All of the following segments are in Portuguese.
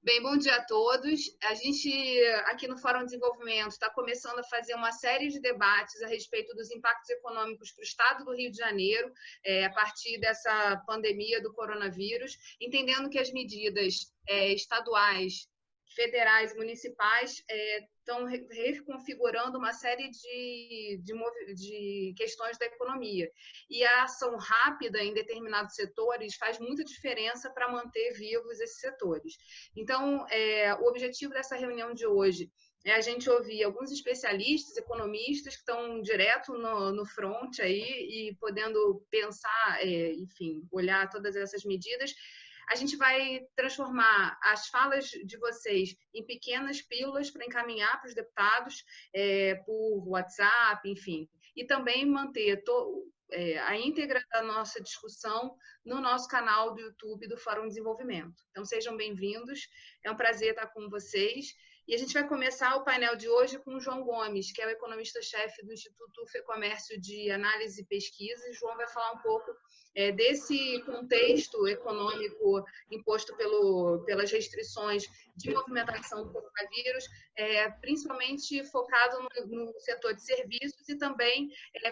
Bem, bom dia a todos. A gente, aqui no Fórum de Desenvolvimento, está começando a fazer uma série de debates a respeito dos impactos econômicos para o estado do Rio de Janeiro, a partir dessa pandemia do coronavírus, entendendo que as medidas estaduais, federais e municipais estão reconfigurando uma série de questões da economia. E a ação rápida em determinados setores faz muita diferença para manter vivos esses setores. Então, o objetivo dessa reunião de hoje é a gente ouvir alguns especialistas, economistas que estão direto no front aí e podendo pensar, enfim, olhar todas essas medidas. A gente vai transformar as falas de vocês em pequenas pílulas para encaminhar para os deputados por WhatsApp, enfim, e também manter a íntegra da nossa discussão no nosso canal do YouTube do Fórum de Desenvolvimento. Então, sejam bem-vindos, é um prazer estar com vocês. E a gente vai começar o painel de hoje com o João Gomes, que é o economista-chefe do Instituto FEComércio de Análise e Pesquisa. O João vai falar um pouco desse contexto econômico imposto pelas restrições de movimentação do coronavírus, principalmente focado no setor de serviços e também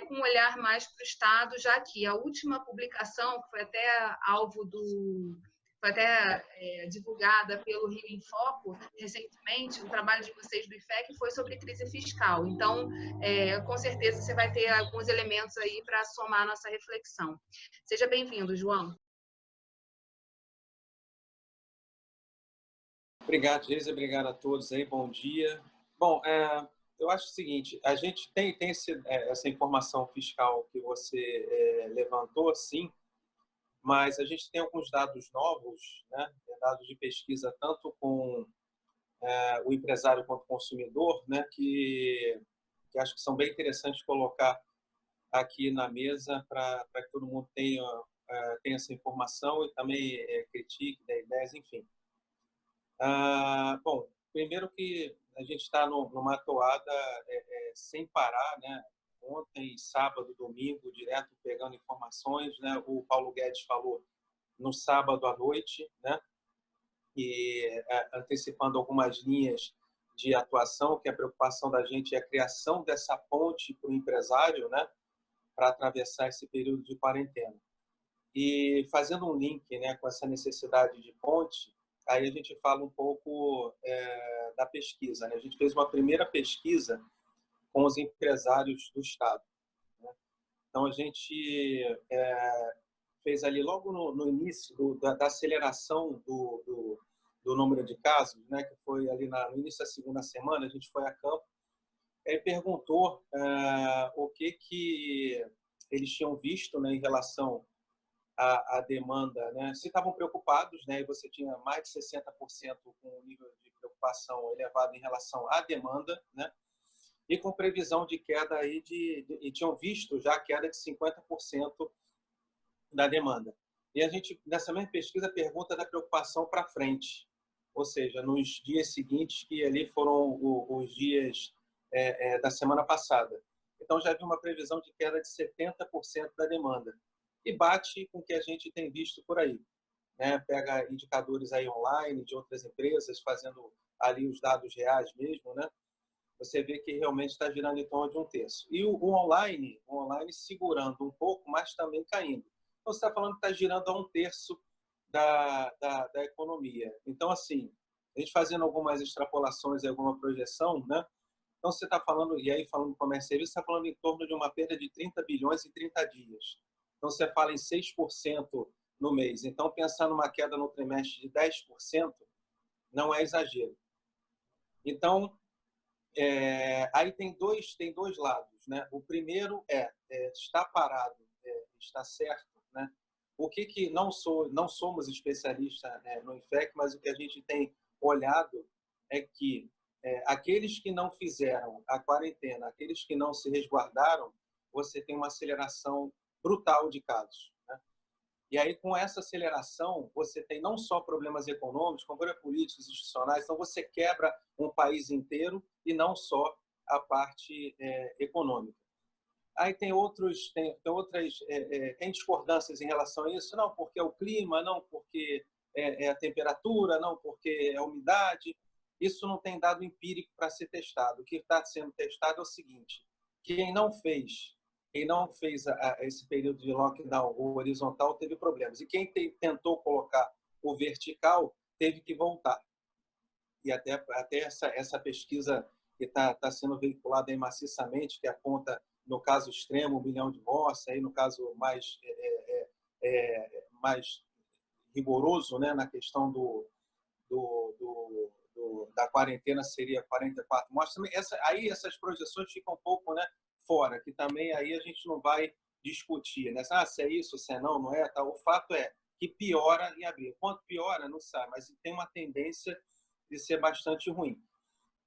com um olhar mais para o Estado, já que a última publicação, que foi até foi até divulgada pelo Rio em Foco recentemente, um trabalho de vocês do IFEC foi sobre crise fiscal. Então, com certeza você vai ter alguns elementos aí para somar a nossa reflexão. Seja bem-vindo, João. Obrigado, Geisa. Obrigado a todos aí. Bom dia. Bom, eu acho o seguinte, a gente tem essa informação fiscal que você levantou, sim, mas a gente tem alguns dados novos, né? Dados de pesquisa tanto com o empresário quanto o consumidor, né? Que acho que são bem interessantes colocar aqui na mesa para que todo mundo tenha essa informação e também critique, dê ideias, enfim. Bom, primeiro que a gente está numa toada sem parar, né? Ontem, sábado, domingo, direto pegando informações, né? O Paulo Guedes falou no sábado à noite, né? E antecipando algumas linhas de atuação, que a preocupação da gente é a criação dessa ponte para o empresário, né? Para atravessar esse período de quarentena. E fazendo um link, né, com essa necessidade de ponte, aí a gente fala um pouco da pesquisa, né? A gente fez uma primeira pesquisa com os empresários do Estado, né? Então, a gente fez ali logo no início da aceleração do número de casos, né? Que foi ali no início da segunda semana, a gente foi a campo e perguntou o que eles tinham visto, né, em relação à demanda, né? Se estavam preocupados, né? E você tinha mais de 60% com o nível de preocupação elevado em relação à demanda, né? E com previsão de queda aí e tinham visto já a queda de 50% da demanda. E a gente, nessa mesma pesquisa, pergunta da preocupação para frente, ou seja, nos dias seguintes, que ali foram os dias da semana passada. Então, já havia uma previsão de queda de 70% da demanda. E bate com o que a gente tem visto por aí, né? Pega indicadores aí online de outras empresas, fazendo ali os dados reais mesmo, né? Você vê que realmente está girando em torno de 1/3. E o online segurando um pouco, mas também caindo. Então, você está falando que está girando a 1/3 da economia. Então, assim, a gente fazendo algumas extrapolações, alguma projeção, né? Então, você está falando, e aí falando do comércio e serviço, você está falando em torno de uma perda de 30 bilhões em 30 dias. Então, você fala em 6% no mês. Então, pensar numa queda no trimestre de 10% não é exagero. Então, aí tem dois lados, né? O primeiro está parado, está certo, né? O que não somos especialistas no IFEC, mas o que a gente tem olhado é que aqueles que não fizeram a quarentena, aqueles que não se resguardaram, você tem uma aceleração brutal de casos, né? E aí, com essa aceleração, você tem não só problemas econômicos, como problemas políticos, institucionais. Então, você quebra um país inteiro e não só a parte econômica. Aí tem tem discordâncias em relação a isso. Não, porque é o clima, não, porque é a temperatura, não porque é a umidade. Isso não tem dado empírico para ser testado. O que está sendo testado é o seguinte: quem não fez esse período de lockdown, o horizontal, teve problemas. E quem tentou colocar o vertical teve que voltar. E até essa pesquisa que está sendo veiculada aí maciçamente, que aponta, no caso extremo, 1 milhão de mortes, aí no caso mais rigoroso, né, na questão da quarentena, seria 44 mortes. Aí essas projeções ficam um pouco, né, fora, que também aí a gente não vai discutir, né? Se é isso, se é não, não é, tá? O fato é que piora em abril. Quanto piora, não sabe, mas tem uma tendência de ser bastante ruim.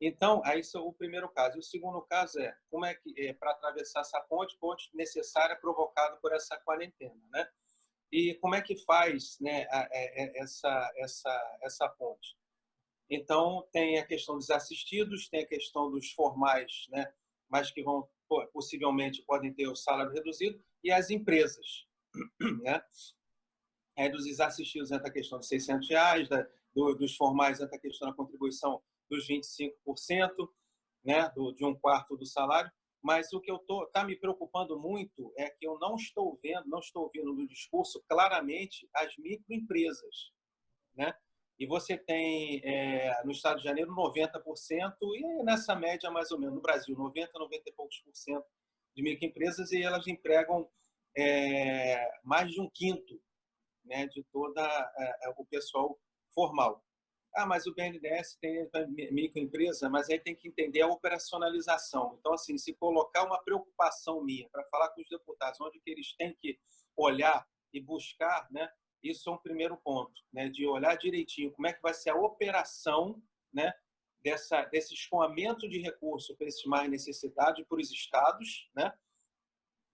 Então, aí esse é o primeiro caso. E o segundo caso é como é que para atravessar essa ponte necessária provocada por essa quarentena, né? E como é que faz, né, essa ponte? Então, tem a questão dos assistidos, tem a questão dos formais, né, mas que vão possivelmente podem ter o salário reduzido, e as empresas, né? Aí dos desassistidos entra a questão de R$600, dos formais entra a questão da contribuição dos 25%, né, de um quarto do salário. Mas o que está me preocupando muito é que eu não estou ouvindo no discurso claramente as microempresas, né? E você tem, no estado de Janeiro, 90%, e nessa média, mais ou menos, no Brasil, 90 e poucos por cento de microempresas, e elas empregam mais de um quinto, né, de toda o pessoal formal. Mas o BNDES tem microempresa, mas aí tem que entender a operacionalização. Então, assim, se colocar uma preocupação minha para falar com os deputados, onde que eles têm que olhar e buscar, né, isso é um primeiro ponto, né, de olhar direitinho como é que vai ser a operação, né, desse escoamento de recursos para esses mais necessitados e para os estados, né,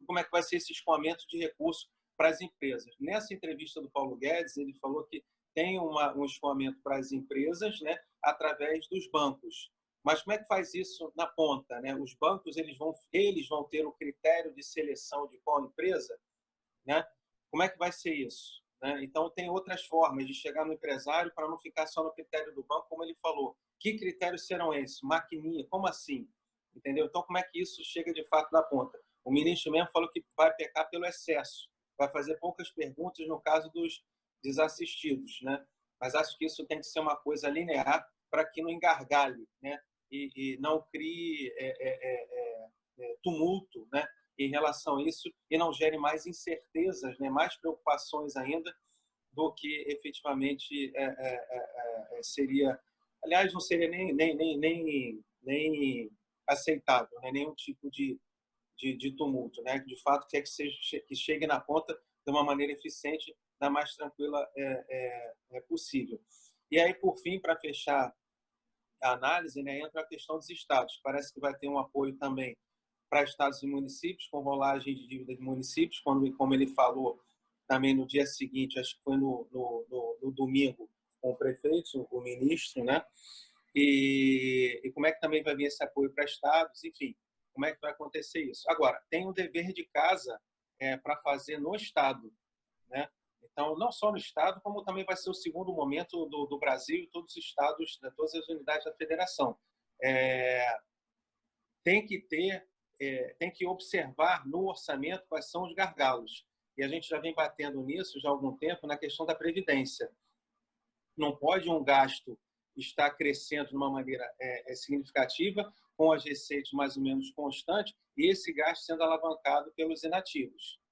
como é que vai ser esse escoamento de recursos para as empresas. Nessa entrevista do Paulo Guedes, ele falou que tem um escoamento para as empresas, né, através dos bancos. Mas como é que faz isso na ponta, né? Os bancos eles vão ter o critério de seleção de qual empresa, né? Como é que vai ser isso, né? Então tem outras formas de chegar no empresário para não ficar só no critério do banco, como ele falou. Que critérios serão esses? Maquininha, como assim? Entendeu? Então como é que isso chega de fato na ponta? O ministro mesmo falou que vai pecar pelo excesso, vai fazer poucas perguntas no caso dos desassistidos, né? Mas acho que isso tem que ser uma coisa linear para que não engargalhe, né? E não crie tumulto, né, em relação a isso, e não gere mais incertezas, né, mais preocupações ainda do que efetivamente seria. Aliás, não seria nem aceitável, né, nenhum tipo de tumulto, né? De fato, quer que chegue na ponta de uma maneira eficiente, da mais tranquila possível. E aí, por fim, para fechar a análise, né, entra a questão dos estados. Parece que vai ter um apoio também para estados e municípios, com rolagem de dívida de municípios, como ele falou também no dia seguinte, acho que foi no domingo, com o prefeito, o ministro, né? E como é que também vai vir esse apoio para estados, enfim, como é que vai acontecer isso? Agora, tem um dever de casa para fazer no estado, né? Então, não só no estado, como também vai ser o segundo momento do Brasil e todos os estados, todas as unidades da federação. Tem que observar no orçamento quais são os gargalos. E a gente já vem batendo nisso já há algum tempo na questão da previdência. Não pode um gasto estar crescendo de uma maneira significativa, com as receitas mais ou menos constantes, e esse gasto sendo alavancado pelos inativos.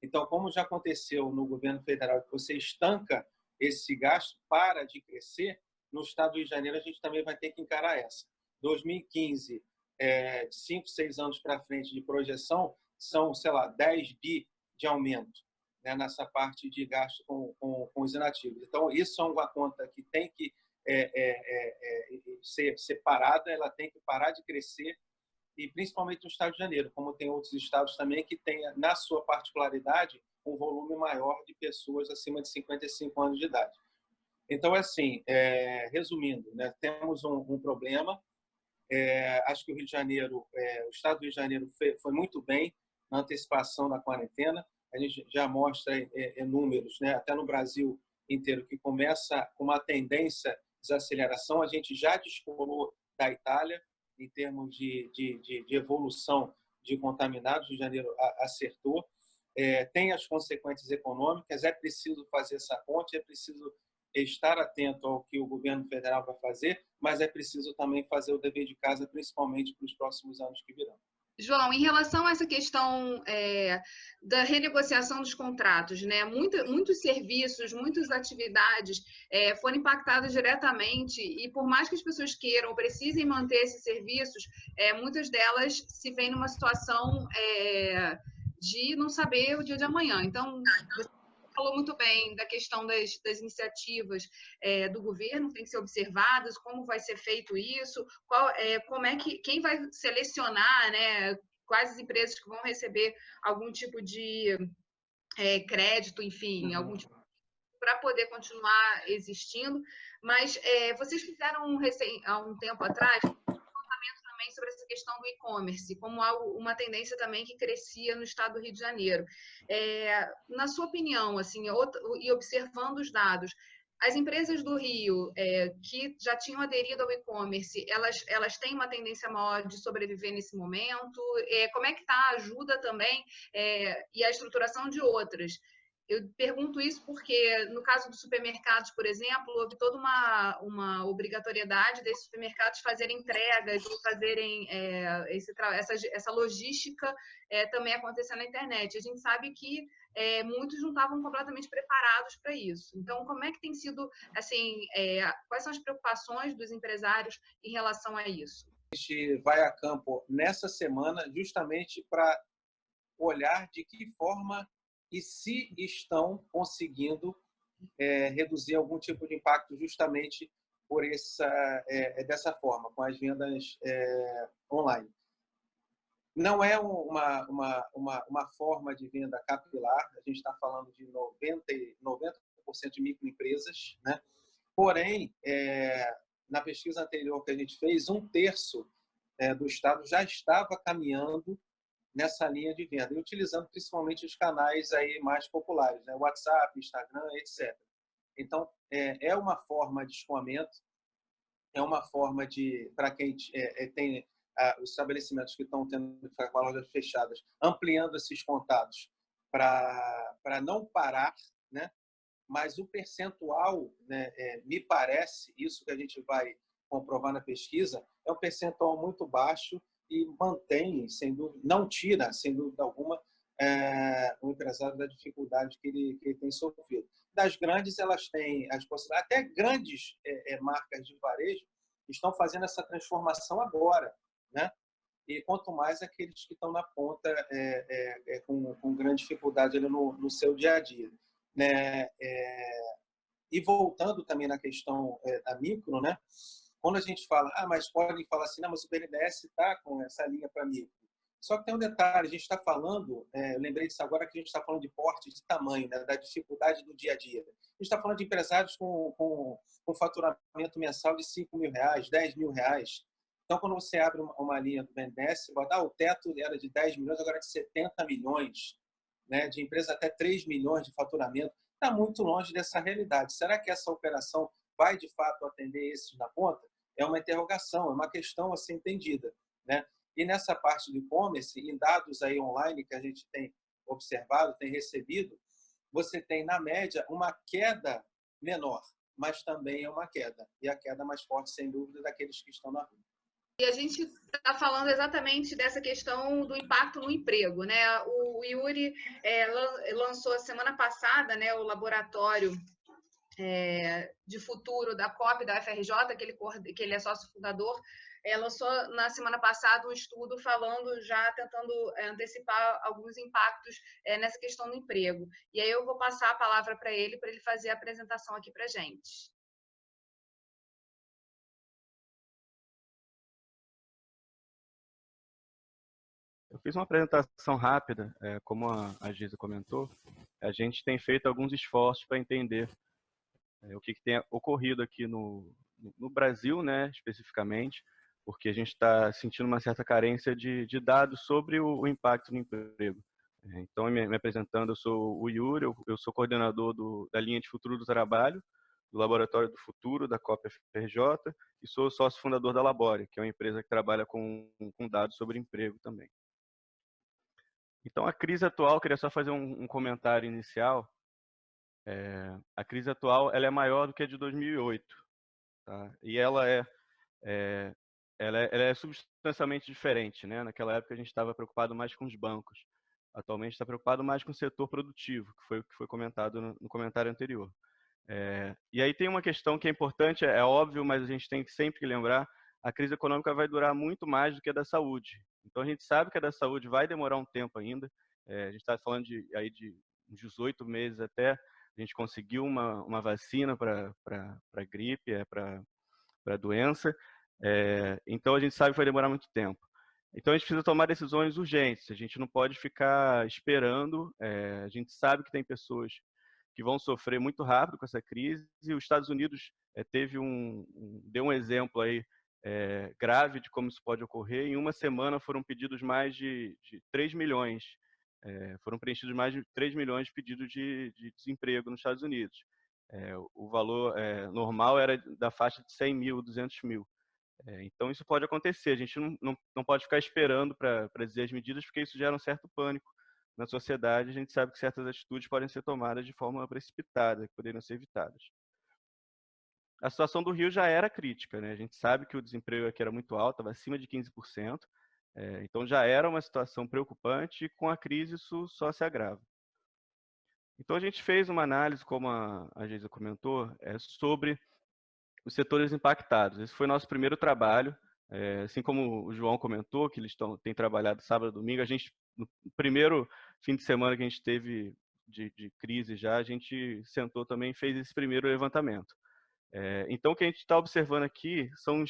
Então, como já aconteceu no governo federal, que você estanca esse gasto, para de crescer, no estado do Rio de Janeiro a gente também vai ter que encarar essa. 2015, de 5, 6 anos para frente de projeção, são, sei lá, 10 bi de aumento, né, nessa parte de gasto com os inativos. Então, isso é uma conta que tem que ser separada, ela tem que parar de crescer, e principalmente no estado de Janeiro, como tem outros estados também que têm, na sua particularidade, um volume maior de pessoas acima de 55 anos de idade. Então, assim, resumindo, né, temos um problema. Acho que o Rio de Janeiro, o estado do Rio de Janeiro foi muito bem na antecipação da quarentena. A gente já mostra números, né, até no Brasil, inteiro, que começa com uma tendência de desaceleração. A gente já descolou da Itália em termos de evolução de contaminados. O Rio de Janeiro acertou. Tem as consequências econômicas, é preciso fazer essa ponte, é preciso estar atento ao que o governo federal vai fazer, mas é preciso também fazer o dever de casa, principalmente para os próximos anos que virão. João, em relação a essa questão da renegociação dos contratos, né? Muitos serviços, muitas atividades foram impactadas diretamente e por mais que as pessoas queiram ou precisem manter esses serviços, muitas delas se veem numa situação de não saber o dia de amanhã. Então, você falou muito bem da questão das iniciativas do governo, tem que ser observadas, como vai ser feito isso, como é que quem vai selecionar, né, quais as empresas que vão receber algum tipo de crédito, enfim, algum tipo para poder continuar existindo. Mas vocês fizeram há um tempo atrás também sobre essa questão do e-commerce, como uma tendência também que crescia no estado do Rio de Janeiro. Na sua opinião, assim, e observando os dados, as empresas do Rio que já tinham aderido ao e-commerce, elas têm uma tendência maior de sobreviver nesse momento? Como é que está a ajuda também e a estruturação de outras? Eu pergunto isso porque, no caso dos supermercados, por exemplo, houve toda uma obrigatoriedade desses supermercados fazerem entregas e fazerem essa logística também acontecer na internet. A gente sabe que muitos não estavam completamente preparados para isso. Então, como é que tem sido, assim, quais são as preocupações dos empresários em relação a isso? A gente vai a campo nessa semana justamente para olhar de que forma e se estão conseguindo reduzir algum tipo de impacto justamente por dessa forma, com as vendas online. Não é uma forma de venda capilar, a gente está falando de 90% de microempresas, né? Porém, na pesquisa anterior que a gente fez, 1/3 do estado já estava caminhando nessa linha de venda, e utilizando principalmente os canais aí mais populares, né? WhatsApp, Instagram, etc. Então, é uma forma de escoamento, é uma forma para quem tem os estabelecimentos que estão tendo que ficar com as lojas fechadas, ampliando esses contatos para não parar, né? Mas o percentual, né, me parece, isso que a gente vai comprovar na pesquisa, é um percentual muito baixo e mantém, sem dúvida, não tira, sem dúvida alguma, o empresário da dificuldade que ele tem sofrido. Das grandes, elas têm as possibilidades, até grandes marcas de varejo estão fazendo essa transformação agora, né? E quanto mais aqueles que estão na ponta com grande dificuldade ali no seu dia a dia, né? E voltando também na questão da micro, né? Quando a gente fala, mas podem falar assim, não, mas o BNDES está com essa linha para micro. Só que tem um detalhe, a gente está falando, eu lembrei disso agora, que a gente está falando de porte, de tamanho, né, da dificuldade do dia a dia. A gente está falando de empresários com faturamento mensal de R$5.000, R$10.000. Então, quando você abre uma linha do BNDES, você vai dar o teto era de 10 milhões, agora é de 70 milhões, né, de empresas até 3 milhões de faturamento. Está muito longe dessa realidade. Será que essa operação vai, de fato, atender esses na ponta? É uma interrogação, é uma questão a ser entendida, né? E nessa parte do e-commerce, em dados aí online que a gente tem observado, tem recebido, você tem, na média, uma queda menor, mas também é uma queda. E a queda mais forte, sem dúvida, daqueles que estão na rua. E a gente está falando exatamente dessa questão do impacto no emprego, né? O Yuri lançou a semana passada, né, o laboratório de futuro da COP, da UFRJ, que ele é sócio fundador, lançou na semana passada um estudo falando, já tentando antecipar alguns impactos nessa questão do emprego. E aí eu vou passar a palavra para ele fazer a apresentação aqui para a gente. Eu fiz uma apresentação rápida, como a Giza comentou. A gente tem feito alguns esforços para entender o que tem ocorrido aqui no Brasil, né, especificamente, porque a gente está sentindo uma certa carência de dados sobre o impacto no emprego. Então, me apresentando, eu sou o Yuri, eu sou coordenador da linha de futuro do trabalho, do Laboratório do Futuro, da COP FRJ, e sou sócio fundador da Labore, que é uma empresa que trabalha com dados sobre emprego também. Então, a crise atual, queria só fazer um comentário inicial. A crise atual ela é maior do que a de 2008, tá? E ela é substancialmente diferente, né? Naquela época a gente estava preocupado mais com os bancos. Atualmente está preocupado mais com o setor produtivo, que foi o que foi comentado no comentário anterior. E aí tem uma questão que é importante, é óbvio, mas a gente tem que sempre lembrar, a crise econômica vai durar muito mais do que a da saúde. Então a gente sabe que a da saúde vai demorar um tempo ainda. A gente está falando aí de uns 18 meses até a gente conseguir uma vacina para a gripe, para a doença. Então a gente sabe que vai demorar muito tempo. Então a gente precisa tomar decisões urgentes. A gente não pode ficar esperando. A gente sabe que tem pessoas que vão sofrer muito rápido com essa crise. E os Estados Unidos deu um exemplo aí grave de como isso pode ocorrer. Em uma semana foram pedidos mais de 3 milhões. Foram preenchidos mais de 3 milhões de pedidos de desemprego nos Estados Unidos. O valor normal era da faixa de 100 mil, 200 mil. Então isso pode acontecer. A gente não pode ficar esperando para dizer as medidas, porque isso gera um certo pânico na sociedade. A gente sabe que certas atitudes podem ser tomadas de forma precipitada, que poderiam ser evitadas. A situação do Rio já era crítica, né? A gente sabe que o desemprego aqui era muito alto, estava acima de 15%. Então já era uma situação preocupante e com a crise isso só se agrava. Então a gente fez uma análise, como a Geisa comentou, sobre os setores impactados. Esse foi nosso primeiro trabalho. Assim como o João comentou, que eles têm trabalhado sábado e domingo, a gente, no primeiro fim de semana que a gente teve de crise já, a gente sentou também e fez esse primeiro levantamento. Então, o que a gente está observando aqui são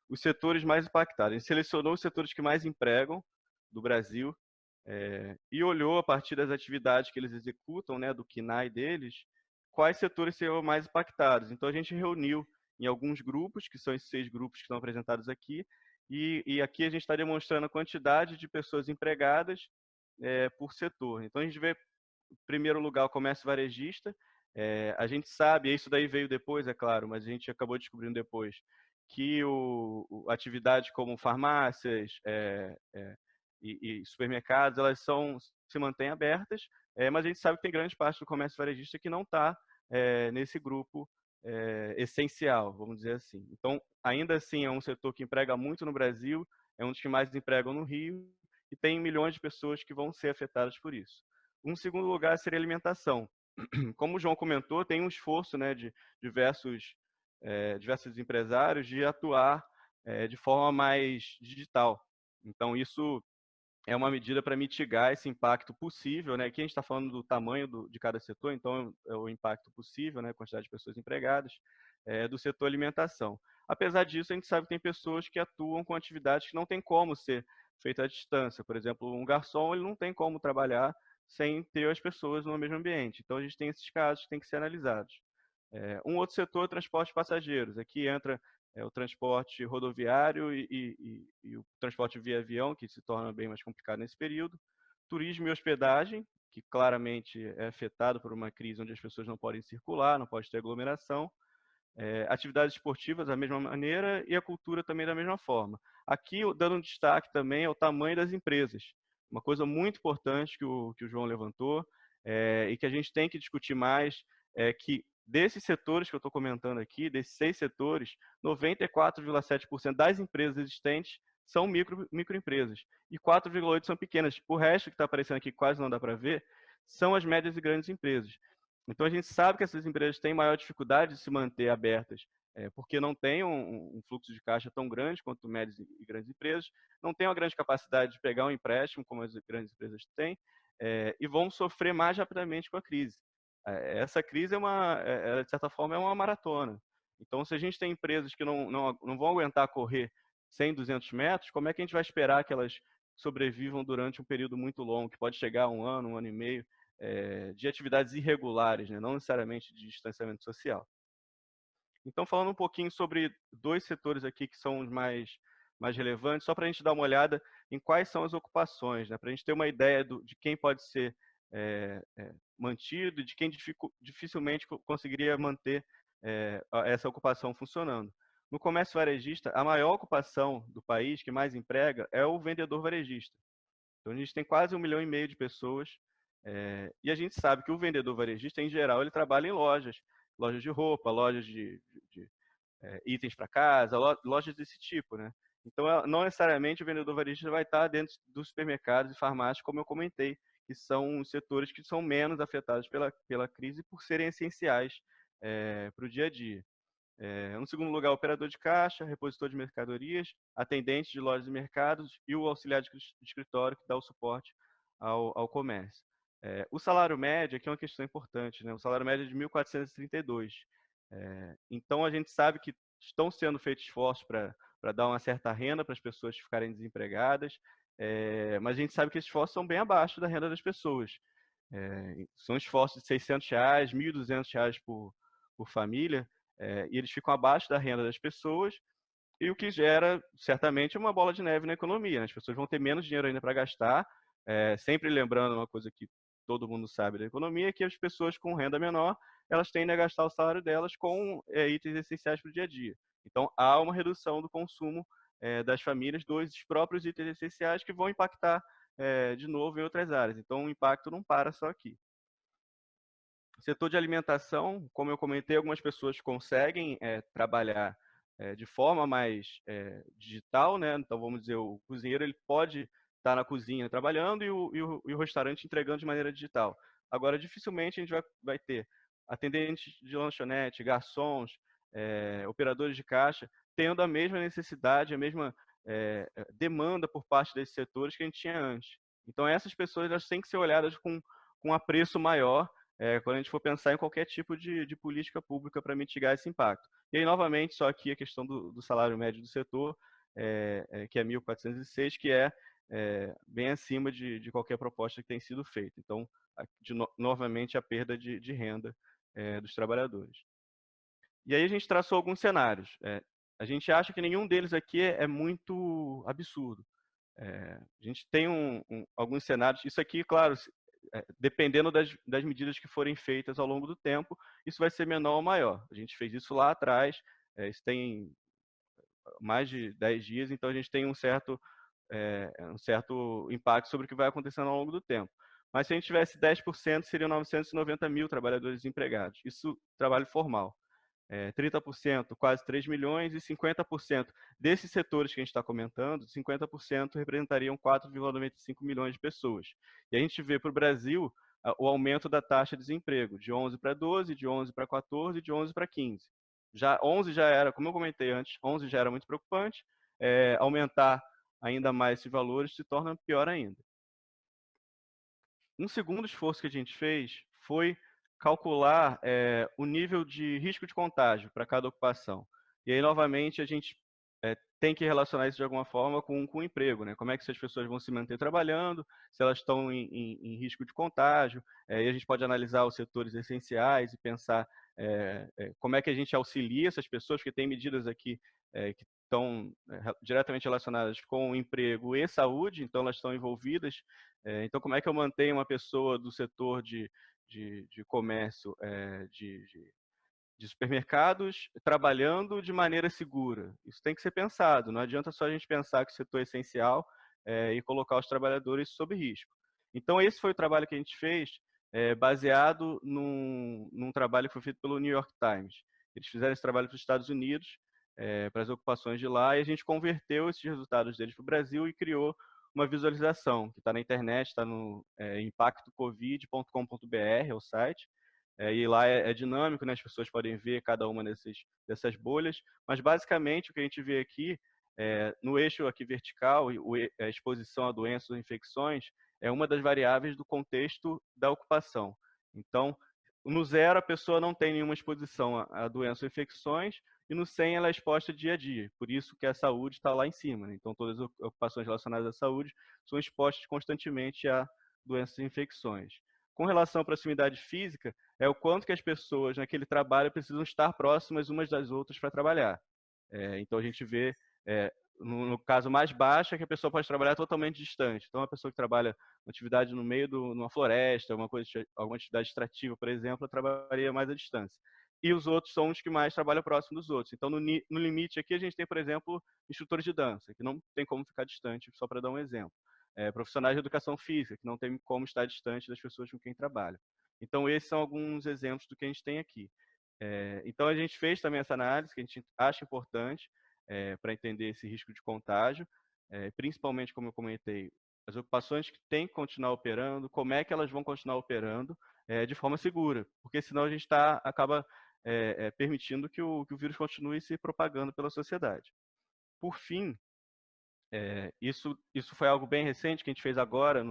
os setores mais impactados. A gente selecionou os setores que mais empregam do Brasil e olhou, a partir das atividades que eles executam, né, do KNAI deles, quais setores seriam mais impactados. Então, a gente reuniu em alguns grupos, que são esses 6 grupos que estão apresentados aqui, e aqui a gente está demonstrando a quantidade de pessoas empregadas por setor. Então, a gente vê, em primeiro lugar, o comércio varejista. A gente sabe, isso daí veio depois, é claro, mas a gente acabou descobrindo depois, que atividades como farmácias e supermercados, elas se mantêm abertas, mas a gente sabe que tem grande parte do comércio varejista que não está nesse grupo essencial, vamos dizer assim. Então, ainda assim, é um setor que emprega muito no Brasil, é um dos que mais empregam no Rio, e tem milhões de pessoas que vão ser afetadas por isso. Um segundo lugar seria alimentação. Como o João comentou, tem um esforço, né, de diversos empresários de atuar de forma mais digital. Então, isso é uma medida para mitigar esse impacto possível, né? Aqui a gente está falando do tamanho de cada setor, então é o impacto possível, né? A quantidade de pessoas empregadas, do setor alimentação. Apesar disso, a gente sabe que tem pessoas que atuam com atividades que não tem como ser feita à distância. Por exemplo, um garçom, ele não tem como trabalhar sem ter as pessoas no mesmo ambiente. Então, a gente tem esses casos que têm que ser analisados. Um outro setor é transporte de passageiros. Aqui entra o transporte rodoviário e o transporte via avião, que se torna bem mais complicado nesse período. Turismo e hospedagem, que claramente é afetado por uma crise onde as pessoas não podem circular, não pode ter aglomeração. Atividades esportivas da mesma maneira e a cultura também da mesma forma. Aqui, dando um destaque também ao tamanho das empresas. Uma coisa muito importante que o João levantou e que a gente tem que discutir mais é que desses setores que eu estou comentando aqui, desses 6 setores, 94,7% das empresas existentes são microempresas e 4,8% são pequenas. O resto que está aparecendo aqui, quase não dá para ver, são as médias e grandes empresas. Então, a gente sabe que essas empresas têm maior dificuldade de se manter abertas, porque não têm um fluxo de caixa tão grande quanto médias e grandes empresas, não têm uma grande capacidade de pegar um empréstimo, como as grandes empresas têm, e vão sofrer mais rapidamente com a crise. Essa crise, de certa forma, é uma maratona. Então, se a gente tem empresas que não vão aguentar correr 100, 200 metros, como é que a gente vai esperar que elas sobrevivam durante um período muito longo, que pode chegar a um ano e meio, de atividades irregulares, né? Não necessariamente de distanciamento social. Então, falando um pouquinho sobre 2 setores aqui que são os mais relevantes, só para a gente dar uma olhada em quais são as ocupações, né, para a gente ter uma ideia de quem pode ser mantido e de quem dificilmente conseguiria manter essa ocupação funcionando. No comércio varejista, a maior ocupação do país, que mais emprega, é o vendedor varejista. Então, a gente tem quase 1,5 milhão de pessoas, e a gente sabe que o vendedor varejista, em geral, ele trabalha em lojas de roupa, lojas de itens para casa, lojas desse tipo, né? Então, não necessariamente o vendedor varejista vai estar dentro dos supermercados e farmácias, como eu comentei, que são os setores que são menos afetados pela crise por serem essenciais para o dia a dia. No segundo lugar, operador de caixa, repositor de mercadorias, atendente de lojas e mercados e o auxiliar de escritório que dá o suporte ao comércio. O salário médio aqui é uma questão importante, né? O salário médio é de 1.432. Então, a gente sabe que estão sendo feitos esforços para dar uma certa renda para as pessoas ficarem desempregadas, mas a gente sabe que esses esforços são bem abaixo da renda das pessoas. São esforços de R$ 600, R$ 1.200 por família, e eles ficam abaixo da renda das pessoas, e o que gera, certamente, uma bola de neve na economia, né? As pessoas vão ter menos dinheiro ainda para gastar, sempre lembrando uma coisa que todo mundo sabe da economia, que as pessoas com renda menor, elas tendem a gastar o salário delas com itens essenciais para o dia a dia. Então, há uma redução do consumo das famílias dos próprios itens essenciais que vão impactar de novo em outras áreas. Então, o impacto não para só aqui. Setor de alimentação, como eu comentei, algumas pessoas conseguem trabalhar de forma mais digital, né? Então, vamos dizer, o cozinheiro ele pode estar na cozinha trabalhando e o restaurante entregando de maneira digital. Agora, dificilmente a gente vai ter atendentes de lanchonete, garçons, operadores de caixa, tendo a mesma necessidade, a mesma demanda por parte desses setores que a gente tinha antes. Então, essas pessoas elas têm que ser olhadas com apreço maior quando a gente for pensar em qualquer tipo de política pública para mitigar esse impacto. E aí, novamente, só aqui a questão do salário médio do setor, que é 1.406, que é bem acima de qualquer proposta que tenha sido feita. Então, novamente, a perda de renda dos trabalhadores. E aí a gente traçou alguns cenários. A gente acha que nenhum deles aqui é muito absurdo. A gente tem alguns cenários. Isso aqui, claro, dependendo das medidas que forem feitas ao longo do tempo, isso vai ser menor ou maior. A gente fez isso lá atrás, isso tem mais de 10 dias, então a gente tem um certo impacto sobre o que vai acontecendo ao longo do tempo. Mas se a gente tivesse 10%, seriam 990 mil trabalhadores desempregados. Isso trabalho formal. 30%, quase 3 milhões, e 50% desses setores que a gente está comentando, 50% representariam 4,95 milhões de pessoas. E a gente vê para o Brasil o aumento da taxa de desemprego, de 11 para 12, de 11 para 14, de 11 para 15. 11 já era, como eu comentei antes, 11 já era muito preocupante, aumentar ainda mais esses valores se torna pior ainda. Um segundo esforço que a gente fez foi calcular o nível de risco de contágio para cada ocupação. E aí, novamente, a gente tem que relacionar isso de alguma forma com o emprego, né? Como é que essas pessoas vão se manter trabalhando, se elas estão em risco de contágio, e a gente pode analisar os setores essenciais e pensar como é que a gente auxilia essas pessoas, que tem medidas aqui que estão diretamente relacionadas com o emprego e saúde, então elas estão envolvidas. Então, como é que eu mantenho uma pessoa do setor de comércio de supermercados trabalhando de maneira segura? Isso tem que ser pensado, não adianta só a gente pensar que o setor é essencial e colocar os trabalhadores sob risco. Então, esse foi o trabalho que a gente fez, baseado num trabalho que foi feito pelo New York Times. Eles fizeram esse trabalho para os Estados Unidos, para as ocupações de lá, e a gente converteu esses resultados deles para o Brasil e criou uma visualização, que está na internet, está no impactocovid.com.br, é o site, e lá é dinâmico, né? As pessoas podem ver cada uma dessas bolhas, mas basicamente o que a gente vê aqui, no eixo aqui vertical, a exposição a doenças ou infecções, é uma das variáveis do contexto da ocupação. Então, no 0, a pessoa não tem nenhuma exposição a doenças ou infecções, e no 100 ela é exposta dia a dia, por isso que a saúde está lá em cima, né? Então, todas as ocupações relacionadas à saúde são expostas constantemente a doenças e infecções. Com relação à proximidade física, é o quanto que as pessoas naquele trabalho precisam estar próximas umas das outras para trabalhar. Então, a gente vê no caso mais baixo, é que a pessoa pode trabalhar totalmente distante. Então, a pessoa que trabalha uma atividade no meio de uma floresta, alguma atividade extrativa, por exemplo, ela trabalharia mais à distância. E os outros são os que mais trabalham próximo dos outros. Então, no limite aqui, a gente tem, por exemplo, instrutores de dança, que não tem como ficar distante, só para dar um exemplo. Profissionais de educação física, que não tem como estar distante das pessoas com quem trabalha. Então, esses são alguns exemplos do que a gente tem aqui. Então, a gente fez também essa análise, que a gente acha importante, para entender esse risco de contágio, principalmente, como eu comentei, as ocupações que têm que continuar operando, como é que elas vão continuar operando de forma segura, porque senão a gente acaba permitindo que o vírus continue se propagando pela sociedade. Por fim, isso foi algo bem recente que a gente fez agora,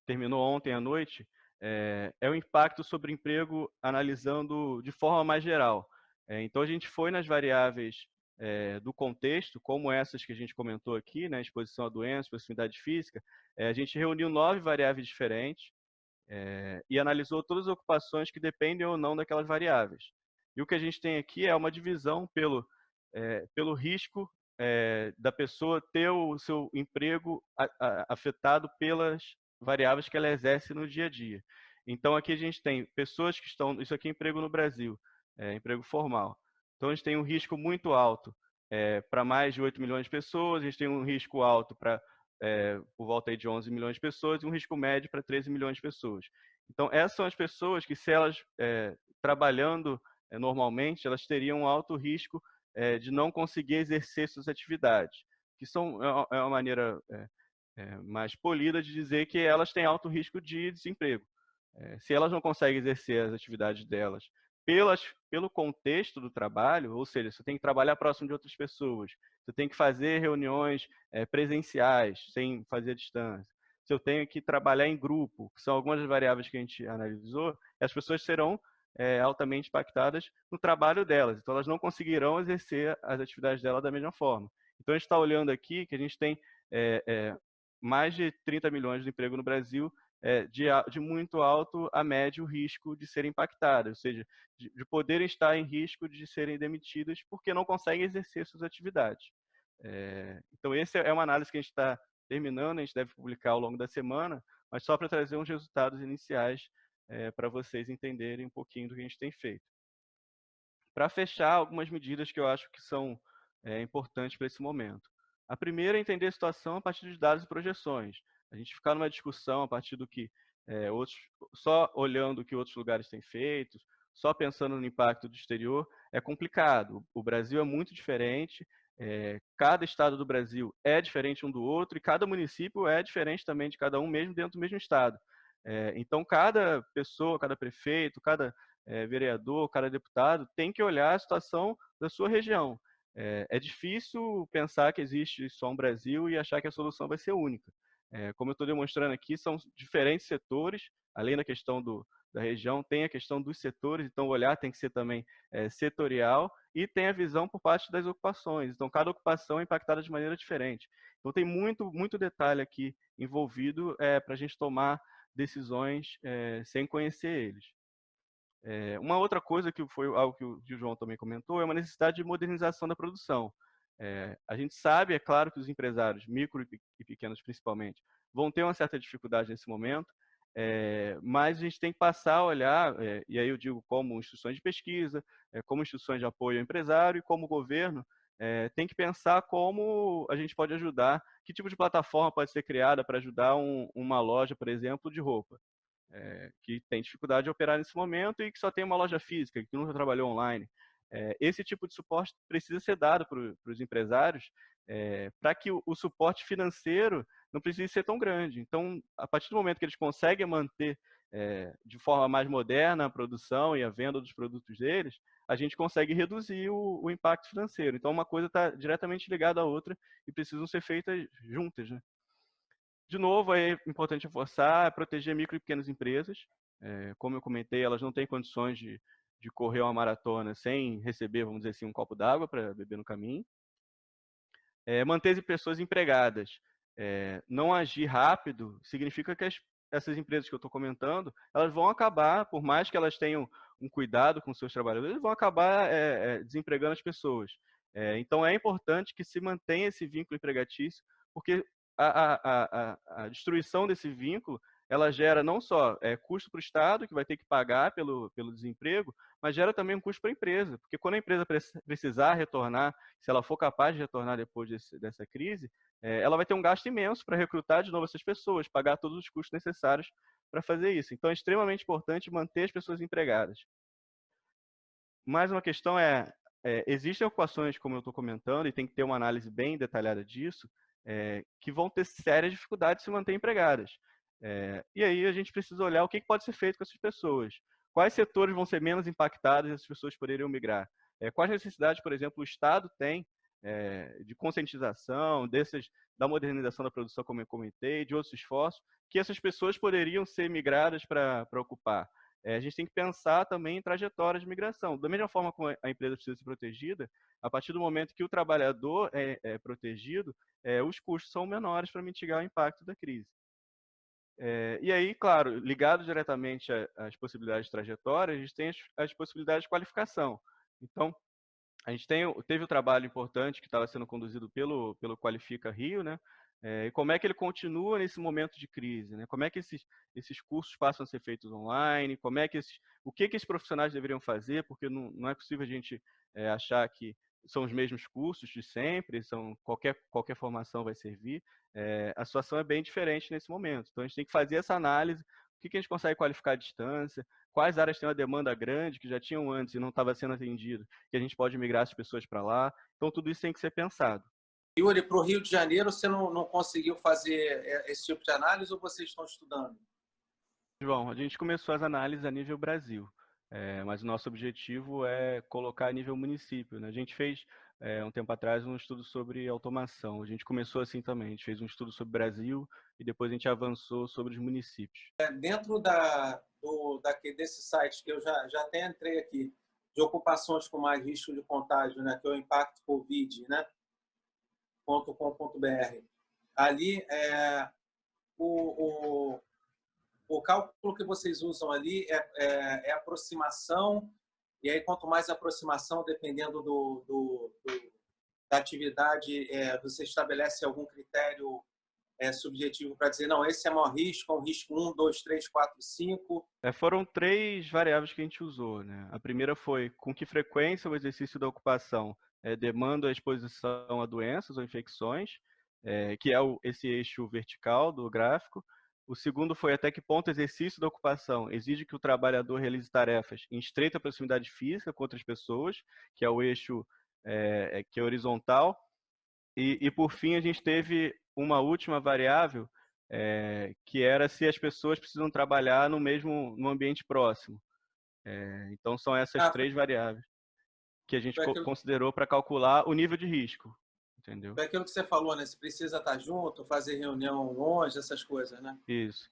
terminou ontem à noite, é o impacto sobre o emprego analisando de forma mais geral. Então, a gente foi nas variáveis do contexto, como essas que a gente comentou aqui, né, exposição a doenças, proximidade física, a gente reuniu 9 variáveis diferentes e analisou todas as ocupações que dependem ou não daquelas variáveis. E o que a gente tem aqui é uma divisão pelo risco da pessoa ter o seu emprego afetado pelas variáveis que ela exerce no dia a dia. Então, aqui a gente tem pessoas que estão... Isso aqui é emprego no Brasil, emprego formal. Então, a gente tem um risco muito alto para mais de 8 milhões de pessoas, a gente tem um risco alto para por volta aí de 11 milhões de pessoas e um risco médio para 13 milhões de pessoas. Então, essas são as pessoas que, se elas trabalhando normalmente, elas teriam um alto risco de não conseguir exercer suas atividades, que é uma maneira mais polida de dizer que elas têm alto risco de desemprego. Se elas não conseguem exercer as atividades delas pelo contexto do trabalho, ou seja, você tem que trabalhar próximo de outras pessoas, você tem que fazer reuniões presenciais, sem fazer a distância, se eu tenho que trabalhar em grupo, que são algumas das variáveis que a gente analisou, as pessoas serão altamente impactadas no trabalho delas, então elas não conseguirão exercer as atividades delas da mesma forma. Então, a gente está olhando aqui que a gente tem mais de 30 milhões de emprego no Brasil, de muito alto a médio risco de serem impactadas, ou seja, de poderem estar em risco de serem demitidas porque não conseguem exercer suas atividades. Então, essa é uma análise que a gente está terminando, a gente deve publicar ao longo da semana, mas só para trazer uns resultados iniciais para vocês entenderem um pouquinho do que a gente tem feito. Para fechar, algumas medidas que eu acho que são importantes para esse momento. A primeira é entender a situação a partir de dados e projeções. A gente ficar numa discussão a partir do que só olhando o que outros lugares têm feito, só pensando no impacto do exterior, é complicado. O Brasil é muito diferente, cada estado do Brasil é diferente um do outro e cada município é diferente também de cada um, mesmo dentro do mesmo estado. Então, cada pessoa, cada prefeito, cada vereador, cada deputado tem que olhar a situação da sua região. É difícil pensar que existe só um Brasil e achar que a solução vai ser única. Como eu estou demonstrando aqui, são diferentes setores, além da questão da região, tem a questão dos setores, então o olhar tem que ser também setorial e tem a visão por parte das ocupações. Então, cada ocupação é impactada de maneira diferente. Então, tem muito detalhe aqui envolvido para a gente tomar decisões sem conhecer eles. Uma outra coisa que foi algo que o João também comentou é uma necessidade de modernização da produção. A gente sabe, é claro, que os empresários, micro e pequenos principalmente, vão ter uma certa dificuldade nesse momento, mas a gente tem que passar a olhar, e aí eu digo como instituições de pesquisa, como instituições de apoio ao empresário e como governo, tem que pensar como a gente pode ajudar, que tipo de plataforma pode ser criada para ajudar uma loja, por exemplo, de roupa. Que tem dificuldade de operar nesse momento e que só tem uma loja física, que nunca trabalhou online. Esse tipo de suporte precisa ser dado para os empresários para que o suporte financeiro não precise ser tão grande. Então, a partir do momento que eles conseguem manter de forma mais moderna a produção e a venda dos produtos deles, a gente consegue reduzir o impacto financeiro. Então, uma coisa está diretamente ligada à outra e precisam ser feitas juntas, né? De novo, é importante reforçar, proteger micro e pequenas empresas. Como eu comentei, elas não têm condições de correr uma maratona sem receber, vamos dizer assim, um copo d'água para beber no caminho. Manter as pessoas empregadas. Não agir rápido significa que essas empresas que eu estou comentando, elas vão acabar, por mais que elas tenham um cuidado com seus trabalhadores, eles vão acabar desempregando as pessoas. Então, é importante que se mantenha esse vínculo empregatício, porque a destruição desse vínculo, ela gera não só custo para o Estado, que vai ter que pagar pelo desemprego, mas gera também um custo para a empresa, porque quando a empresa precisar retornar, se ela for capaz de retornar depois dessa crise, ela vai ter um gasto imenso para recrutar de novo essas pessoas, pagar todos os custos necessários para fazer isso. Então, é extremamente importante manter as pessoas empregadas. Mais uma questão existem ocupações, como eu estou comentando, e tem que ter uma análise bem detalhada disso, que vão ter sérias dificuldades de se manter empregadas. E aí a gente precisa olhar o que pode ser feito com essas pessoas. Quais setores vão ser menos impactados e essas pessoas poderiam migrar? Quais necessidades, por exemplo, o Estado tem de conscientização, da modernização da produção, como eu comentei, de outros esforços, que essas pessoas poderiam ser migradas para ocupar? A gente tem que pensar também em trajetórias de migração. Da mesma forma como a empresa precisa ser protegida, a partir do momento que o trabalhador é protegido, os custos são menores para mitigar o impacto da crise. E aí, claro, ligado diretamente às possibilidades de trajetória, a gente tem as possibilidades de qualificação. Então, a gente teve o trabalho importante que estava sendo conduzido pelo Qualifica Rio, né? E como é que ele continua nesse momento de crise, né? Como é que esses cursos passam a ser feitos online, o que esses profissionais deveriam fazer, porque não é possível a gente achar que são os mesmos cursos de sempre, qualquer formação vai servir. A situação é bem diferente nesse momento. Então, a gente tem que fazer essa análise, o que a gente consegue qualificar à distância, quais áreas têm uma demanda grande, que já tinham antes e não estava sendo atendido, que a gente pode migrar as pessoas para lá. Então, tudo isso tem que ser pensado. Yuri, para o Rio de Janeiro, você não conseguiu fazer esse tipo de análise ou vocês estão estudando? João, a gente começou as análises a nível Brasil, mas o nosso objetivo é colocar a nível município, né? A gente fez, um tempo atrás, um estudo sobre automação. A gente começou assim também, a gente fez um estudo sobre Brasil e depois a gente avançou sobre os municípios. Dentro desse site, que eu já até entrei aqui, de ocupações com mais risco de contágio, né, que é o Impacto Covid, né, .com.br. Ali, o cálculo que vocês usam ali é aproximação, e aí quanto mais aproximação, dependendo da atividade, você estabelece algum critério subjetivo para dizer, não, esse é maior risco, é um risco 1, 2, 3, 4, 5. Foram 3 variáveis que a gente usou, né? A primeira foi com que frequência o exercício da ocupação demanda a exposição a doenças ou infecções, que é esse eixo vertical do gráfico. O segundo foi até que ponto o exercício da ocupação exige que o trabalhador realize tarefas em estreita proximidade física com outras pessoas, que é o eixo que é horizontal. E por fim, a gente teve uma última variável, que era se as pessoas precisam trabalhar no ambiente próximo. Então, são essas 3 variáveis que a gente considerou para calcular o nível de risco. Entendeu? Foi aquilo que você falou, né? Se precisa estar junto, fazer reunião longe, essas coisas, né? Isso.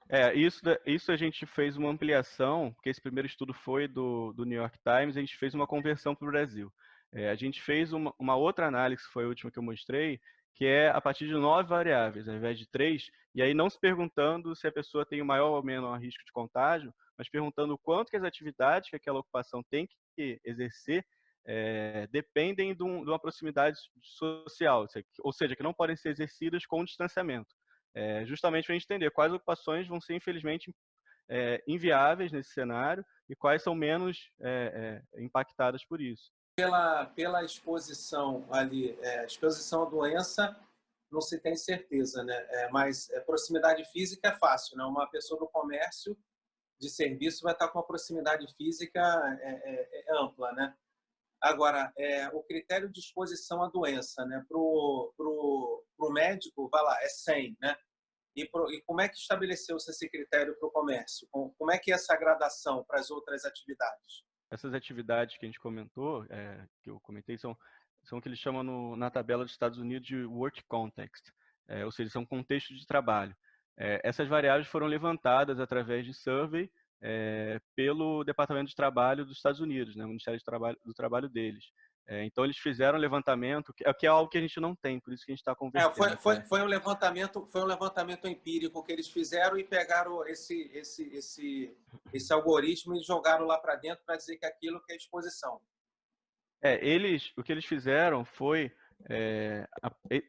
Isso a gente fez uma ampliação, porque esse primeiro estudo foi do New York Times, a gente fez uma conversão para o Brasil. A gente fez uma outra análise, que foi a última que eu mostrei, que é a partir de 9 variáveis, ao invés de 3, e aí não se perguntando se a pessoa tem o maior ou menor risco de contágio, mas perguntando o quanto que as atividades que aquela ocupação tem que exercer dependem de uma proximidade social, ou seja, que não podem ser exercidas com distanciamento. Justamente para a gente entender quais ocupações vão ser, infelizmente, inviáveis nesse cenário e quais são menos impactadas por isso. Pela exposição ali, exposição à doença, não se tem certeza, né? Mas proximidade física é fácil, né? Uma pessoa do comércio de serviço vai estar com uma proximidade física ampla, né? Agora, o critério de exposição à doença, né? Pro médico, vai lá, é 100, né? E como é que estabeleceu-se esse critério para o comércio? Como é que é essa gradação para as outras atividades? Essas atividades que a gente comentou, que eu comentei, são o que eles chamam na tabela dos Estados Unidos de work context, ou seja, são contextos de trabalho. Essas variáveis foram levantadas através de survey pelo Departamento de Trabalho dos Estados Unidos, né, o Ministério do Trabalho deles. Então, eles fizeram um levantamento, que é algo que a gente não tem, por isso que a gente está conversando. Foi um levantamento empírico que eles fizeram e pegaram esse algoritmo e jogaram lá para dentro para dizer que aquilo que é exposição. O que eles fizeram foi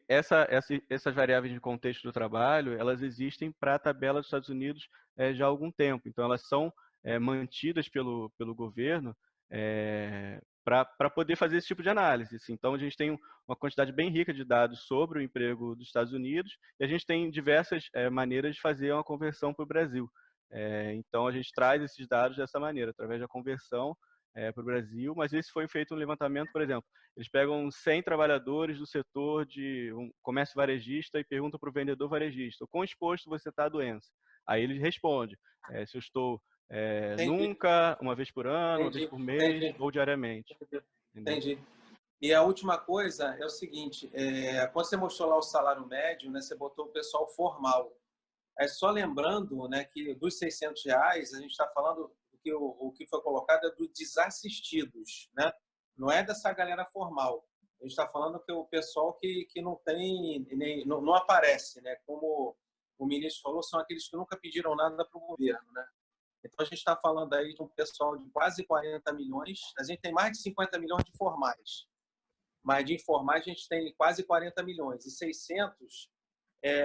essas variáveis de contexto do trabalho, elas existem para a tabela dos Estados Unidos já há algum tempo. Então, elas são mantidas pelo governo para poder fazer esse tipo de análise. Então, a gente tem uma quantidade bem rica de dados sobre o emprego dos Estados Unidos e a gente tem diversas maneiras de fazer uma conversão para o Brasil. Então, a gente traz esses dados dessa maneira, através da conversão para o Brasil, mas esse foi feito um levantamento, por exemplo, eles pegam 100 trabalhadores do setor de um comércio varejista e perguntam para o vendedor varejista, o quão exposto você está à doença? Aí ele responde, se eu estou nunca, uma vez por ano, uma vez por mês ou diariamente. Entendi. E a última coisa é o seguinte, quando você mostrou lá o salário médio, né, você botou o pessoal formal. Só lembrando, né, que dos R$600, a gente está falando que o que foi colocado é dos desassistidos, né? Não é dessa galera formal. A gente está falando que o pessoal que não tem, não aparece, né? Como o ministro falou, são aqueles que nunca pediram nada para o governo, né? Então, a gente está falando aí de um pessoal de quase 40 milhões. A gente tem mais de 50 milhões de formais. Mas de informais, a gente tem quase 40 milhões. E 600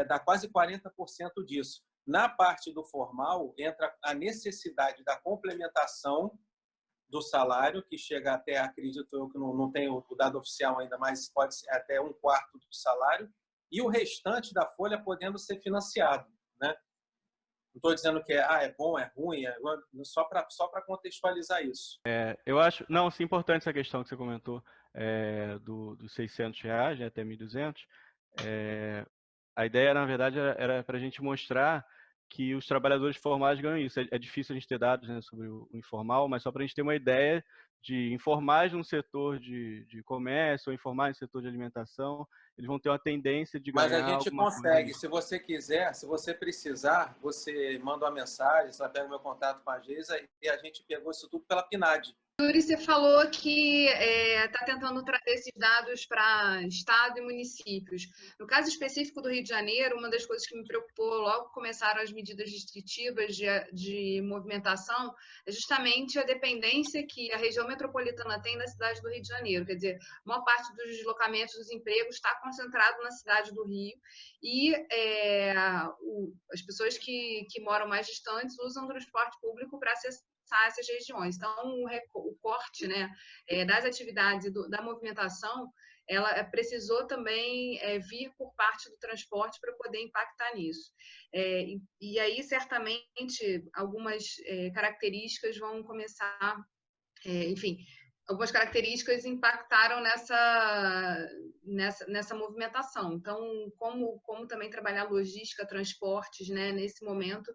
dá quase 40% disso. Na parte do formal, entra a necessidade da complementação do salário, que chega até, acredito eu, que não tem o dado oficial ainda, mas pode ser até 1/4 do salário, e o restante da folha podendo ser financiado, né? Não estou dizendo que é bom, é ruim, só para contextualizar isso. Eu acho, não, sim, importante essa questão que você comentou dos R$600, até 1.200. A ideia, na verdade, era para a gente mostrar que os trabalhadores formais ganham isso. É difícil a gente ter dados, né, sobre o informal, mas só para a gente ter uma ideia de informais no setor de comércio ou informais no setor de alimentação, eles vão ter uma tendência de ganhar Mas a gente alguma consegue. coisa. Se você quiser, se você precisar, você manda uma mensagem, você pega o meu contato com a Geisa e a gente pegou isso tudo pela PNAD. Yuri, você falou que está tentando trazer esses dados para estado e municípios. No caso específico do Rio de Janeiro, uma das coisas que me preocupou logo que começaram as medidas restritivas de movimentação é justamente a dependência que a região metropolitana tem da cidade do Rio de Janeiro. Quer dizer, a maior parte dos deslocamentos dos empregos está concentrado na cidade do Rio e as pessoas que moram mais distantes usam o transporte público para acessar essas regiões. Então, o corte, né, das atividades e da movimentação, ela precisou também vir por parte do transporte para poder impactar nisso. E aí, certamente, algumas características vão começar, enfim, algumas características impactaram nessa movimentação. Então, como também trabalhar logística, transportes, né, nesse momento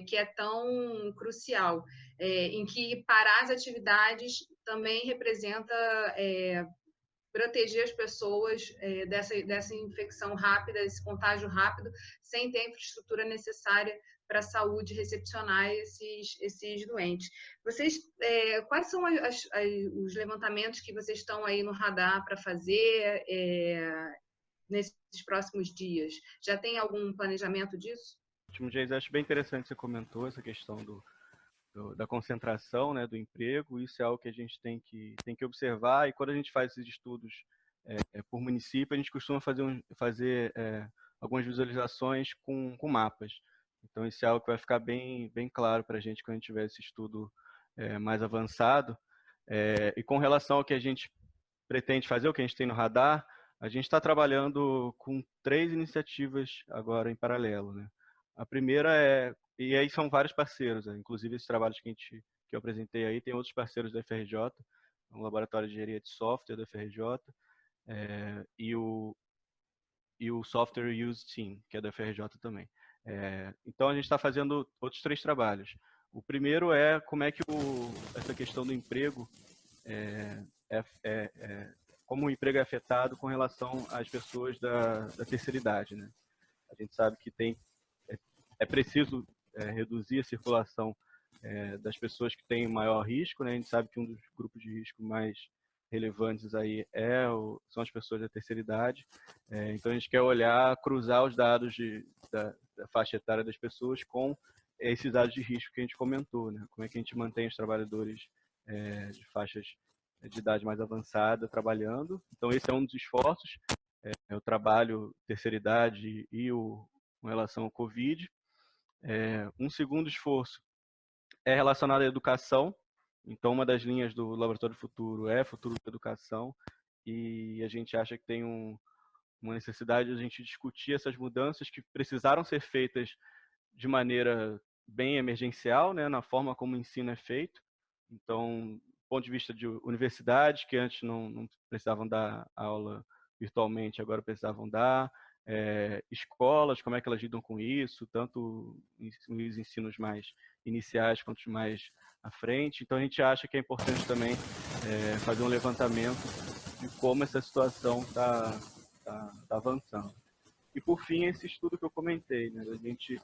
que é tão crucial, em que parar as atividades também representa proteger as pessoas dessa infecção rápida, desse contágio rápido, sem ter a infraestrutura necessária para a saúde recepcionar esses doentes. Quais são os levantamentos que vocês estão aí no radar para fazer nesses próximos dias? Já tem algum planejamento disso? Jason, acho bem interessante que você comentou essa questão da concentração, né, do emprego. Isso é algo que a gente tem que observar, e quando a gente faz esses estudos por município, a gente costuma fazer algumas visualizações com mapas. Então, isso é algo que vai ficar bem claro para a gente quando a gente tiver esse estudo mais avançado. E com relação ao que a gente pretende fazer, o que a gente tem no radar, a gente está trabalhando com 3 iniciativas agora em paralelo, né? A primeira e aí são vários parceiros, né? Inclusive esses trabalhos que eu apresentei aí, tem outros parceiros da FRJ, um laboratório de engenharia de software da FRJ, e o Software Use Team, que é da FRJ também. Então a gente está fazendo outros 3 trabalhos. O primeiro é como é que essa questão do emprego, como o emprego é afetado com relação às pessoas da terceira idade, né? A gente sabe que é preciso reduzir a circulação das pessoas que têm maior risco, né? A gente sabe que um dos grupos de risco mais relevantes aí são as pessoas da terceira idade. Então a gente quer cruzar os dados da faixa etária das pessoas com esses dados de risco que a gente comentou, né? Como é que a gente mantém os trabalhadores de faixas de idade mais avançada trabalhando. Então, esse é um dos esforços, o trabalho terceira idade e com relação ao Covid. Um segundo esforço é relacionado à educação. Então, uma das linhas do Laboratório Futuro é Futuro da Educação, e a gente acha que tem uma necessidade de a gente discutir essas mudanças que precisaram ser feitas de maneira bem emergencial, né, na forma como o ensino é feito. Então, do ponto de vista de universidades, que antes não precisavam dar aula virtualmente, agora precisavam dar, escolas, como é que elas lidam com isso, tanto os ensinos mais iniciais quanto os mais à frente. Então, a gente acha que é importante também fazer um levantamento de como essa situação está avançando. E, por fim, esse estudo que eu comentei, né, a gente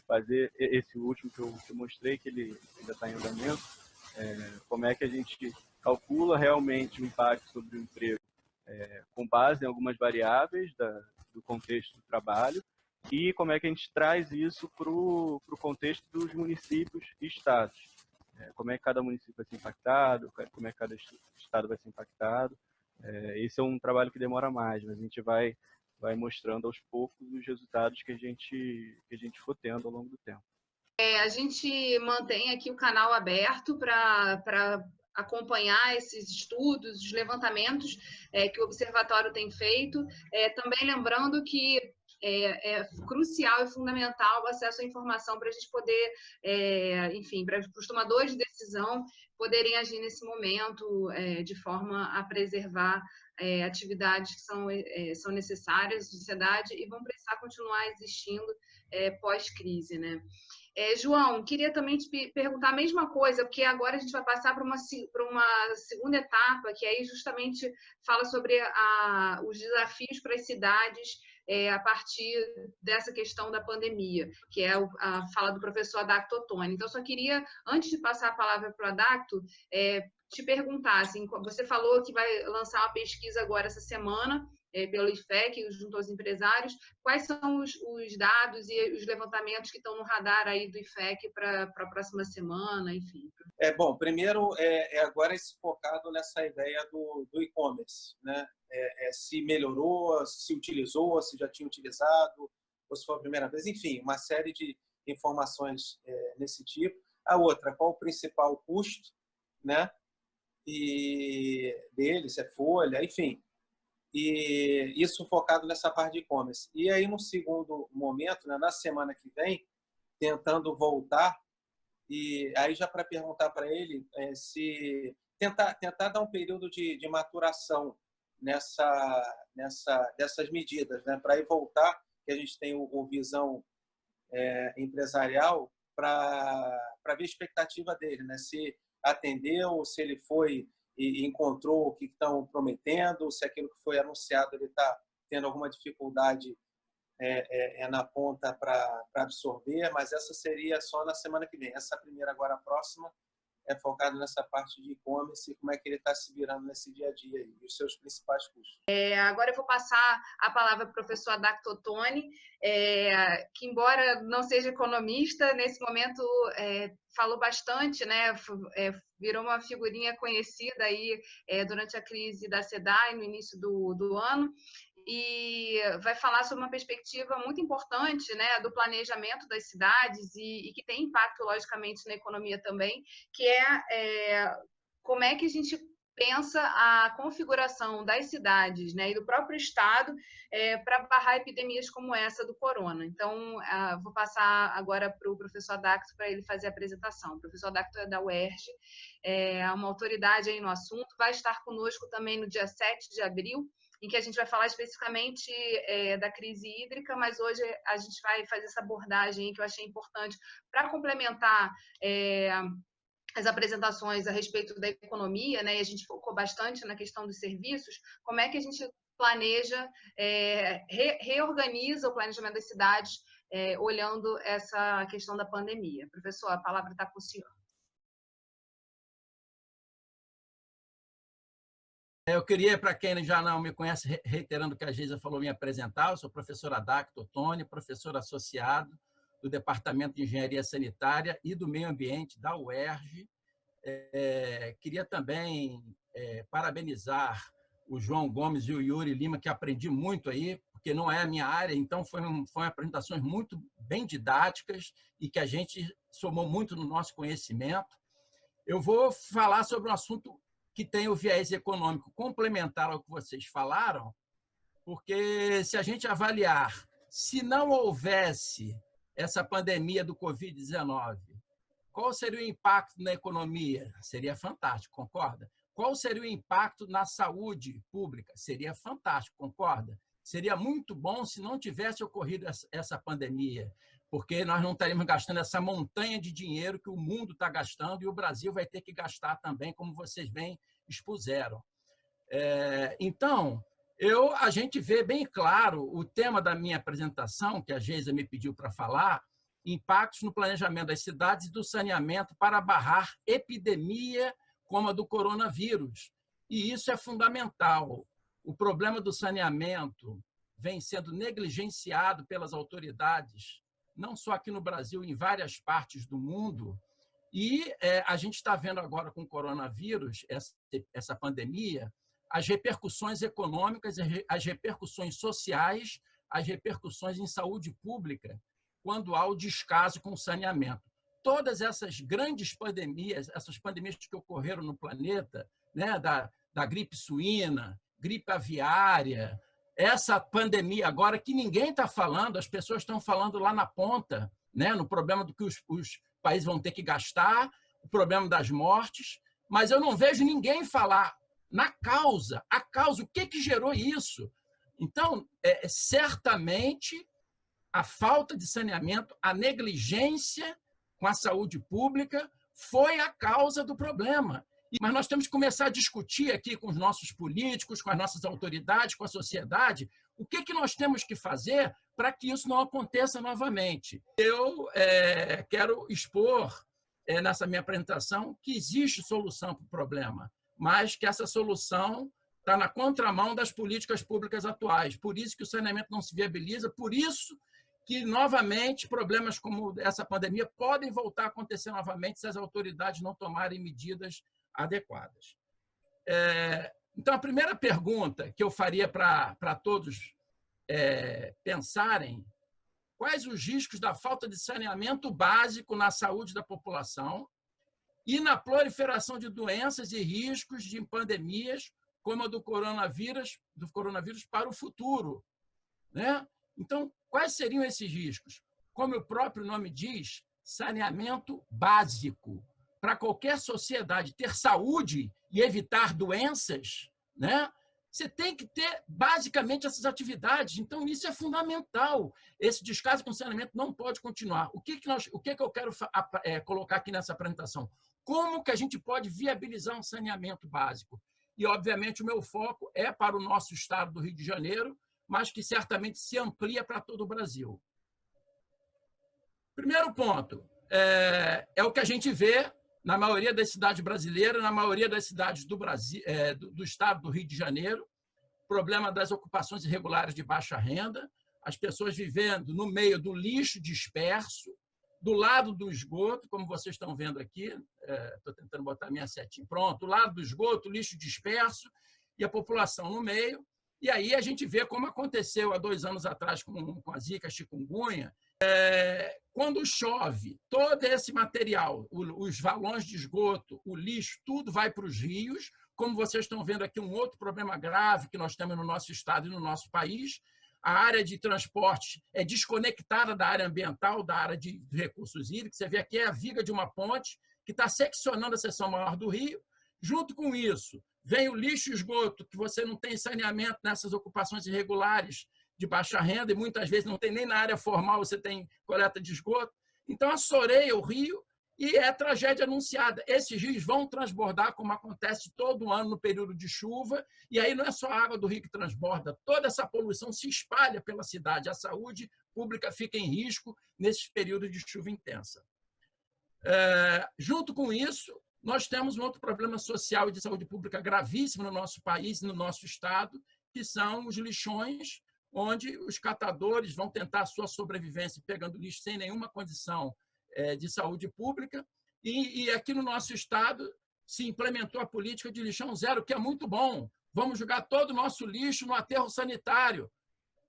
fazer esse último que eu mostrei, que ele ainda está em andamento, como é que a gente calcula realmente o impacto sobre o emprego com base em algumas variáveis do contexto do trabalho, e como é que a gente traz isso para o contexto dos municípios e estados. Como é que cada município vai ser impactado, como é que cada estado vai ser impactado. Esse é um trabalho que demora mais, mas a gente vai mostrando aos poucos os resultados que a gente for tendo ao longo do tempo. A gente mantém aqui o canal aberto para acompanhar esses estudos, os levantamentos que o Observatório tem feito. Também lembrando que é crucial e fundamental o acesso à informação para a gente poder, enfim, para os tomadores de decisão poderem agir nesse momento de forma a preservar atividades que são necessárias à sociedade e vão precisar continuar existindo pós-crise, né? João, queria também te perguntar a mesma coisa, porque agora a gente vai passar para uma segunda etapa, que aí justamente fala sobre os desafios para as cidades a partir dessa questão da pandemia, que é a fala do professor Adacto Ottoni. Então, só queria, antes de passar a palavra para o Adacto, te perguntar, assim, você falou que vai lançar uma pesquisa agora essa semana, pelo IFEC, junto aos empresários. Quais são os dados e os levantamentos que estão no radar aí do IFEC para a próxima semana, enfim? Bom, primeiro, agora esse focado nessa ideia do e-commerce, né? Se melhorou, se utilizou, se já tinha utilizado, ou se foi a primeira vez, enfim, uma série de informações nesse tipo. A outra, qual o principal custo, né? E dele, se é folha, enfim. E isso focado nessa parte de e-commerce. E aí, no segundo momento, né, na semana que vem, tentando voltar, e aí já para perguntar para ele se tentar dar um período de maturação dessas medidas, né, para aí voltar, que a gente tem o visão empresarial, para ver a expectativa dele, né, se atendeu, se ele foi e encontrou o que estão prometendo, se aquilo que foi anunciado ele está tendo alguma dificuldade na ponta para absorver, mas essa seria só na semana que vem. Essa primeira, agora a próxima, é focado nessa parte de e-commerce e como é que ele está se virando nesse dia a dia e os seus principais custos. Agora eu vou passar a palavra para o professor Adacto Ottoni, que, embora não seja economista, nesse momento falou bastante, né? Virou uma figurinha conhecida aí durante a crise da SEDAI no início do ano, e vai falar sobre uma perspectiva muito importante, né, do planejamento das cidades e que tem impacto, logicamente, na economia também, que como é que a gente pensa a configuração das cidades, né, e do próprio Estado para barrar epidemias como essa do corona. Então, vou passar agora para o professor Adacto para ele fazer a apresentação. O professor Adacto é da UERJ, é uma autoridade aí no assunto, vai estar conosco também no dia 7 de abril, em que a gente vai falar especificamente da crise hídrica, mas hoje a gente vai fazer essa abordagem que eu achei importante para complementar as apresentações a respeito da economia, né? E a gente focou bastante na questão dos serviços. Como é que a gente planeja, reorganiza o planejamento das cidades, olhando essa questão da pandemia? Professor, a palavra está com o senhor. Eu queria, para quem já não me conhece, reiterando o que a Geisa falou, me apresentar. Eu sou professor Adacto Ottoni, professor associado do Departamento de Engenharia Sanitária e do Meio Ambiente da UERJ. Queria também parabenizar o João Gomes e o Yuri Lima, que aprendi muito aí, porque não é a minha área, então foram apresentações muito bem didáticas e que a gente somou muito no nosso conhecimento. Eu vou falar sobre um assunto que tem o viés econômico complementar ao que vocês falaram, porque se a gente avaliar, se não houvesse essa pandemia do Covid-19, qual seria o impacto na economia? Seria fantástico, concorda? Qual seria o impacto na saúde pública? Seria fantástico, concorda? Seria muito bom se não tivesse ocorrido essa pandemia, porque nós não estaríamos gastando essa montanha de dinheiro que o mundo está gastando e o Brasil vai ter que gastar também, como vocês bem expuseram. Então, a gente vê bem claro o tema da minha apresentação, que a Geisa me pediu para falar, impactos no planejamento das cidades e do saneamento para barrar epidemia como a do coronavírus. E isso é fundamental. O problema do saneamento vem sendo negligenciado pelas autoridades, não só aqui no Brasil, em várias partes do mundo. E a gente está vendo agora com o coronavírus, essa pandemia, as repercussões econômicas, as repercussões sociais, as repercussões em saúde pública, quando há o descaso com o saneamento. Todas essas grandes pandemias, essas pandemias que ocorreram no planeta, né, da gripe suína, gripe aviária, essa pandemia agora que ninguém está falando, as pessoas estão falando lá na ponta, né, no problema do que os países vão ter que gastar, o problema das mortes, mas eu não vejo ninguém falar na causa, o que gerou isso. Então, certamente, a falta de saneamento, a negligência com a saúde pública foi a causa do problema. Mas nós temos que começar a discutir aqui com os nossos políticos, com as nossas autoridades, com a sociedade, o que nós temos que fazer para que isso não aconteça novamente. Eu quero expor nessa minha apresentação que existe solução para o problema, mas que essa solução está na contramão das políticas públicas atuais. Por isso que o saneamento não se viabiliza, por isso que, novamente, problemas como essa pandemia podem voltar a acontecer novamente se as autoridades não tomarem medidas adequadas. Então, a primeira pergunta que eu faria para todos pensarem: quais os riscos da falta de saneamento básico na saúde da população e na proliferação de doenças e riscos de pandemias como a do coronavírus para o futuro, né? Então, quais seriam esses riscos? Como o próprio nome diz, saneamento básico. Para qualquer sociedade ter saúde e evitar doenças, né, você tem que ter, basicamente, essas atividades. Então, isso é fundamental. Esse descaso com saneamento não pode continuar. O que eu quero colocar aqui nessa apresentação? Como que a gente pode viabilizar um saneamento básico? E, obviamente, o meu foco é para o nosso estado do Rio de Janeiro, mas que certamente se amplia para todo o Brasil. Primeiro ponto, é o que a gente vê na maioria das cidades brasileiras, na maioria das cidades do Brasil, do estado do Rio de Janeiro, problema das ocupações irregulares de baixa renda, as pessoas vivendo no meio do lixo disperso, do lado do esgoto, como vocês estão vendo aqui, estou tentando botar minha setinha, pronto, do lado do esgoto, lixo disperso, e a população no meio. E aí a gente vê como aconteceu há 2 anos atrás com a Zika, chikungunya. Quando chove, todo esse material, os valões de esgoto, o lixo, tudo vai para os rios. Como vocês estão vendo aqui, um outro problema grave que nós temos no nosso estado e no nosso país. A área de transporte é desconectada da área ambiental, da área de recursos hídricos. Você vê aqui a viga de uma ponte que está seccionando a seção maior do rio. Junto com isso, vem o lixo e esgoto, que você não tem saneamento nessas ocupações irregulares de baixa renda, e muitas vezes não tem nem na área formal, você tem coleta de esgoto. Então, assoreia o rio e é tragédia anunciada. Esses rios vão transbordar, como acontece todo ano no período de chuva, e aí não é só a água do rio que transborda, toda essa poluição se espalha pela cidade. A saúde pública fica em risco nesses períodos de chuva intensa. Junto com isso, nós temos um outro problema social e de saúde pública gravíssimo no nosso país e no nosso estado, que são os lixões, onde os catadores vão tentar a sua sobrevivência pegando lixo sem nenhuma condição de saúde pública, E aqui no nosso estado se implementou a política de lixão zero, que é muito bom. Vamos jogar todo o nosso lixo no aterro sanitário.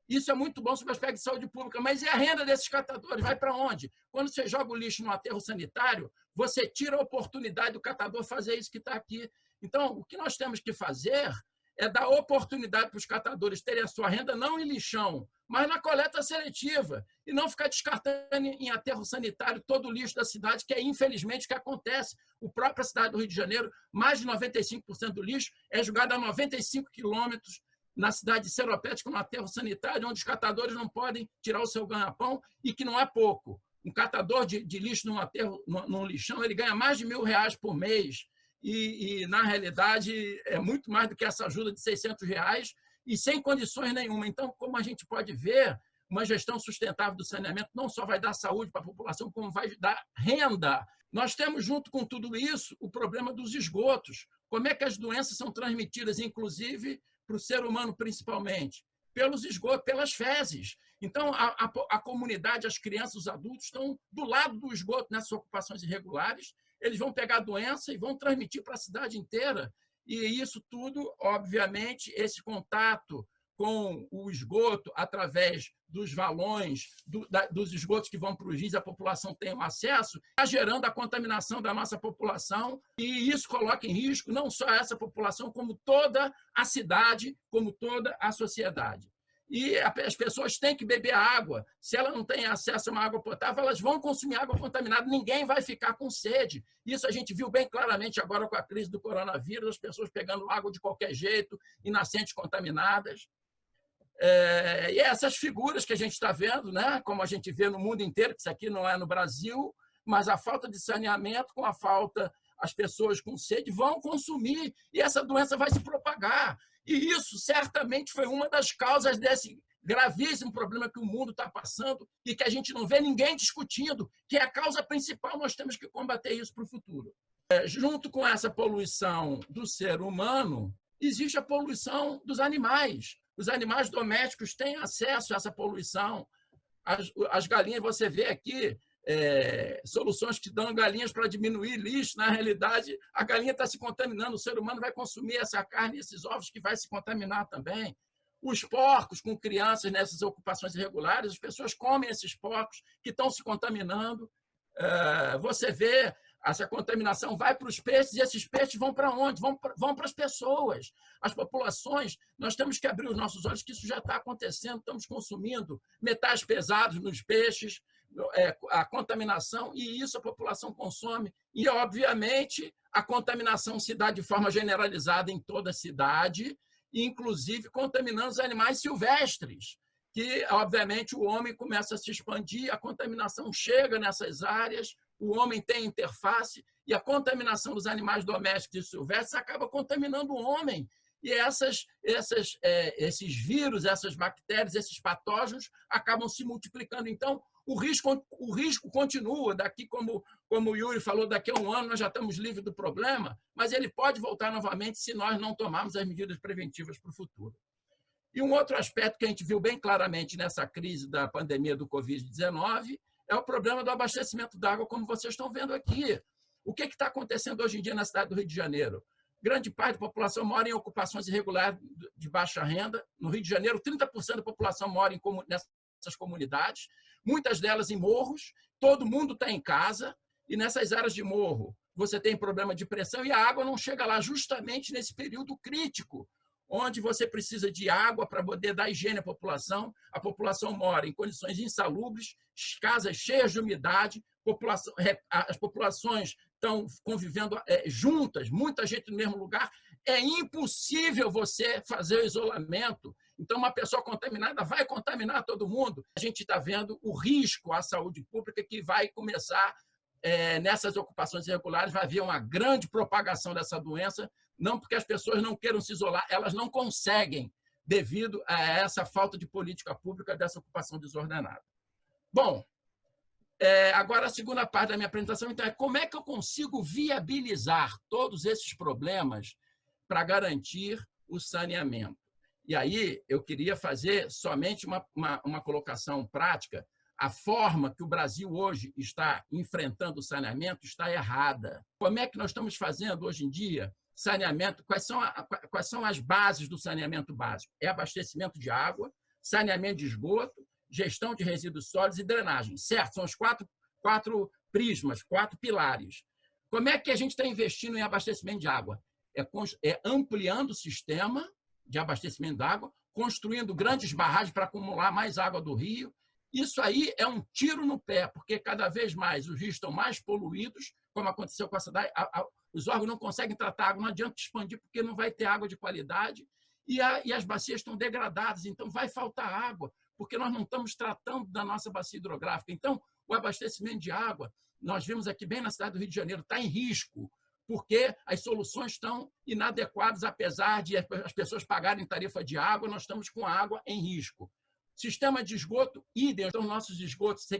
Isso é muito bom sob o aspecto de saúde pública, mas e a renda desses catadores? Vai para onde? Quando você joga o lixo no aterro sanitário, você tira a oportunidade do catador fazer isso que está aqui. Então, o que nós temos que fazer é dar oportunidade para os catadores terem a sua renda não em lixão, mas na coleta seletiva, e não ficar descartando em aterro sanitário todo o lixo da cidade, que é infelizmente o que acontece. A própria cidade do Rio de Janeiro, mais de 95% do lixo é jogado a 95 quilômetros na cidade de Seropédica, no aterro sanitário, onde os catadores não podem tirar o seu ganha-pão, e que não é pouco. Um catador de lixo num aterro, num lixão, ele ganha mais de R$ 1.000 por mês, e, na realidade, é muito mais do que essa ajuda de R$ 600, e sem condições nenhuma. Então, como a gente pode ver, uma gestão sustentável do saneamento não só vai dar saúde para a população, como vai dar renda. Nós temos, junto com tudo isso, o problema dos esgotos. Como é que as doenças são transmitidas, inclusive, para o ser humano, principalmente? Pelos esgotos, pelas fezes. Então, a comunidade, as crianças, os adultos estão do lado do esgoto nessas ocupações irregulares, eles vão pegar a doença e vão transmitir para a cidade inteira. E isso tudo, obviamente, esse contato com o esgoto através dos valões, dos esgotos que vão para os rios, a população tem acesso, está gerando a contaminação da nossa população, e isso coloca em risco não só essa população, como toda a cidade, como toda a sociedade. E as pessoas têm que beber água. Se ela não tem acesso a uma água potável, elas vão consumir água contaminada. Ninguém vai ficar com sede. Isso a gente viu bem claramente agora com a crise do coronavírus, as pessoas pegando água de qualquer jeito, em nascentes contaminadas. E essas figuras que a gente está vendo, né, como a gente vê no mundo inteiro, que isso aqui não é no Brasil, mas a falta de saneamento, com a falta, as pessoas com sede vão consumir, e essa doença vai se propagar. E isso certamente foi uma das causas desse gravíssimo problema que o mundo está passando e que a gente não vê ninguém discutindo, que é a causa principal. Nós temos que combater isso para o futuro. Junto com essa poluição do ser humano, existe a poluição dos animais. Os animais domésticos têm acesso a essa poluição. As galinhas, você vê aqui, soluções que dão galinhas para diminuir lixo. Na realidade, a galinha está se contaminando, o ser humano vai consumir essa carne e esses ovos que vai se contaminar também. Os porcos com crianças nessas ocupações irregulares, as pessoas comem esses porcos que estão se contaminando. Você vê, essa contaminação vai para os peixes, e esses peixes vão para onde? Vão para as pessoas. As populações, nós temos que abrir os nossos olhos que isso já está acontecendo, estamos consumindo metais pesados nos peixes, a contaminação, e isso a população consome. E, obviamente, a contaminação se dá de forma generalizada em toda a cidade, inclusive contaminando os animais silvestres, que, obviamente, o homem começa a se expandir, a contaminação chega nessas áreas, o homem tem interface, e a contaminação dos animais domésticos e silvestres acaba contaminando o homem. E esses vírus, essas bactérias, esses patógenos acabam se multiplicando. Então, o risco continua. Daqui, como o Yuri falou, daqui a um ano nós já estamos livres do problema, mas ele pode voltar novamente se nós não tomarmos as medidas preventivas para o futuro. E um outro aspecto que a gente viu bem claramente nessa crise da pandemia do Covid-19 é o problema do abastecimento d'água, como vocês estão vendo aqui. O que está acontecendo hoje em dia na cidade do Rio de Janeiro? Grande parte da população mora em ocupações irregulares de baixa renda. No Rio de Janeiro, 30% da população mora nessas comunidades, muitas delas em morros. Todo mundo está em casa, e nessas áreas de morro você tem problema de pressão, e a água não chega lá justamente nesse período crítico, onde você precisa de água para poder dar higiene à população. A população mora em condições insalubres, casas cheias de umidade, as populações estão convivendo juntas, muita gente no mesmo lugar. É impossível você fazer o isolamento. Então, uma pessoa contaminada vai contaminar todo mundo. A gente está vendo o risco à saúde pública que vai começar nessas ocupações irregulares. Vai haver uma grande propagação dessa doença, não porque as pessoas não queiram se isolar, elas não conseguem, devido a essa falta de política pública dessa ocupação desordenada. Bom, agora a segunda parte da minha apresentação, então, é como é que eu consigo viabilizar todos esses problemas para garantir o saneamento. E aí eu queria fazer somente uma colocação prática. a forma que o Brasil hoje está enfrentando o saneamento está errada. Como é que nós estamos fazendo hoje em dia saneamento? Quais são as bases do saneamento básico? É abastecimento de água, saneamento de esgoto, gestão de resíduos sólidos e drenagem. Certo? São os quatro prismas, 4 pilares. Como é que a gente está investindo em abastecimento de água? É ampliando o sistema de abastecimento de água, construindo grandes barragens para acumular mais água do rio. Isso aí é um tiro no pé, porque cada vez mais os rios estão mais poluídos, como aconteceu com a cidade. Os órgãos não conseguem tratar água, não adianta expandir, porque não vai ter água de qualidade, e as bacias estão degradadas, então vai faltar água, porque nós não estamos tratando da nossa bacia hidrográfica. Então, o abastecimento de água, nós vimos aqui bem na cidade do Rio de Janeiro, está em risco, porque as soluções estão inadequadas, apesar de as pessoas pagarem tarifa de água, nós estamos com a água em risco. Sistema de esgoto, idem, então nossos esgotos se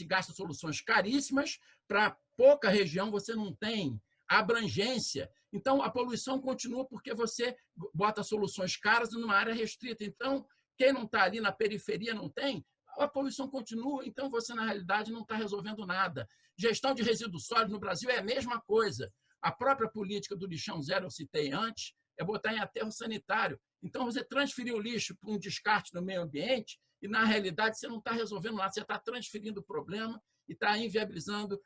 gasta soluções caríssimas, para pouca região você não tem abrangência, então a poluição continua porque você bota soluções caras numa área restrita. Então, quem não está ali na periferia não tem, a poluição continua, então você, na realidade, não está resolvendo nada. Gestão de resíduos sólidos no Brasil é a mesma coisa. A própria política do lixão zero, eu citei antes, é botar em aterro sanitário. Então, você transferir o lixo para um descarte no meio ambiente e, na realidade, você não está resolvendo nada, você está transferindo o problema e está inviabilizando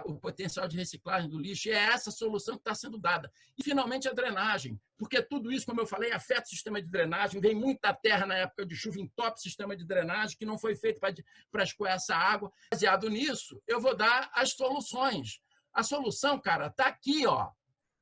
o potencial de reciclagem do lixo. E é essa solução que está sendo dada. E, finalmente, a drenagem, porque tudo isso, como eu falei, afeta o sistema de drenagem, vem muita terra na época de chuva, entope o sistema de drenagem, que não foi feito para escoar essa água. Baseado nisso, eu vou dar as soluções. A solução, cara, está aqui, ó.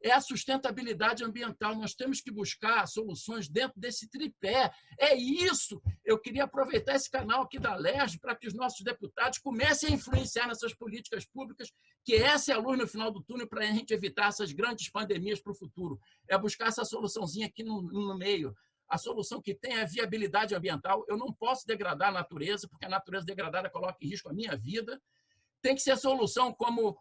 É a sustentabilidade ambiental. Nós temos que buscar soluções dentro desse tripé. É isso. Eu queria aproveitar esse canal aqui da LERJ para que os nossos deputados comecem a influenciar nessas políticas públicas, que essa é a luz no final do túnel para a gente evitar essas grandes pandemias para o futuro. É buscar essa soluçãozinha aqui no meio. A solução que tem é viabilidade ambiental. Eu não posso degradar a natureza, porque a natureza degradada coloca em risco a minha vida. Tem que ser a solução como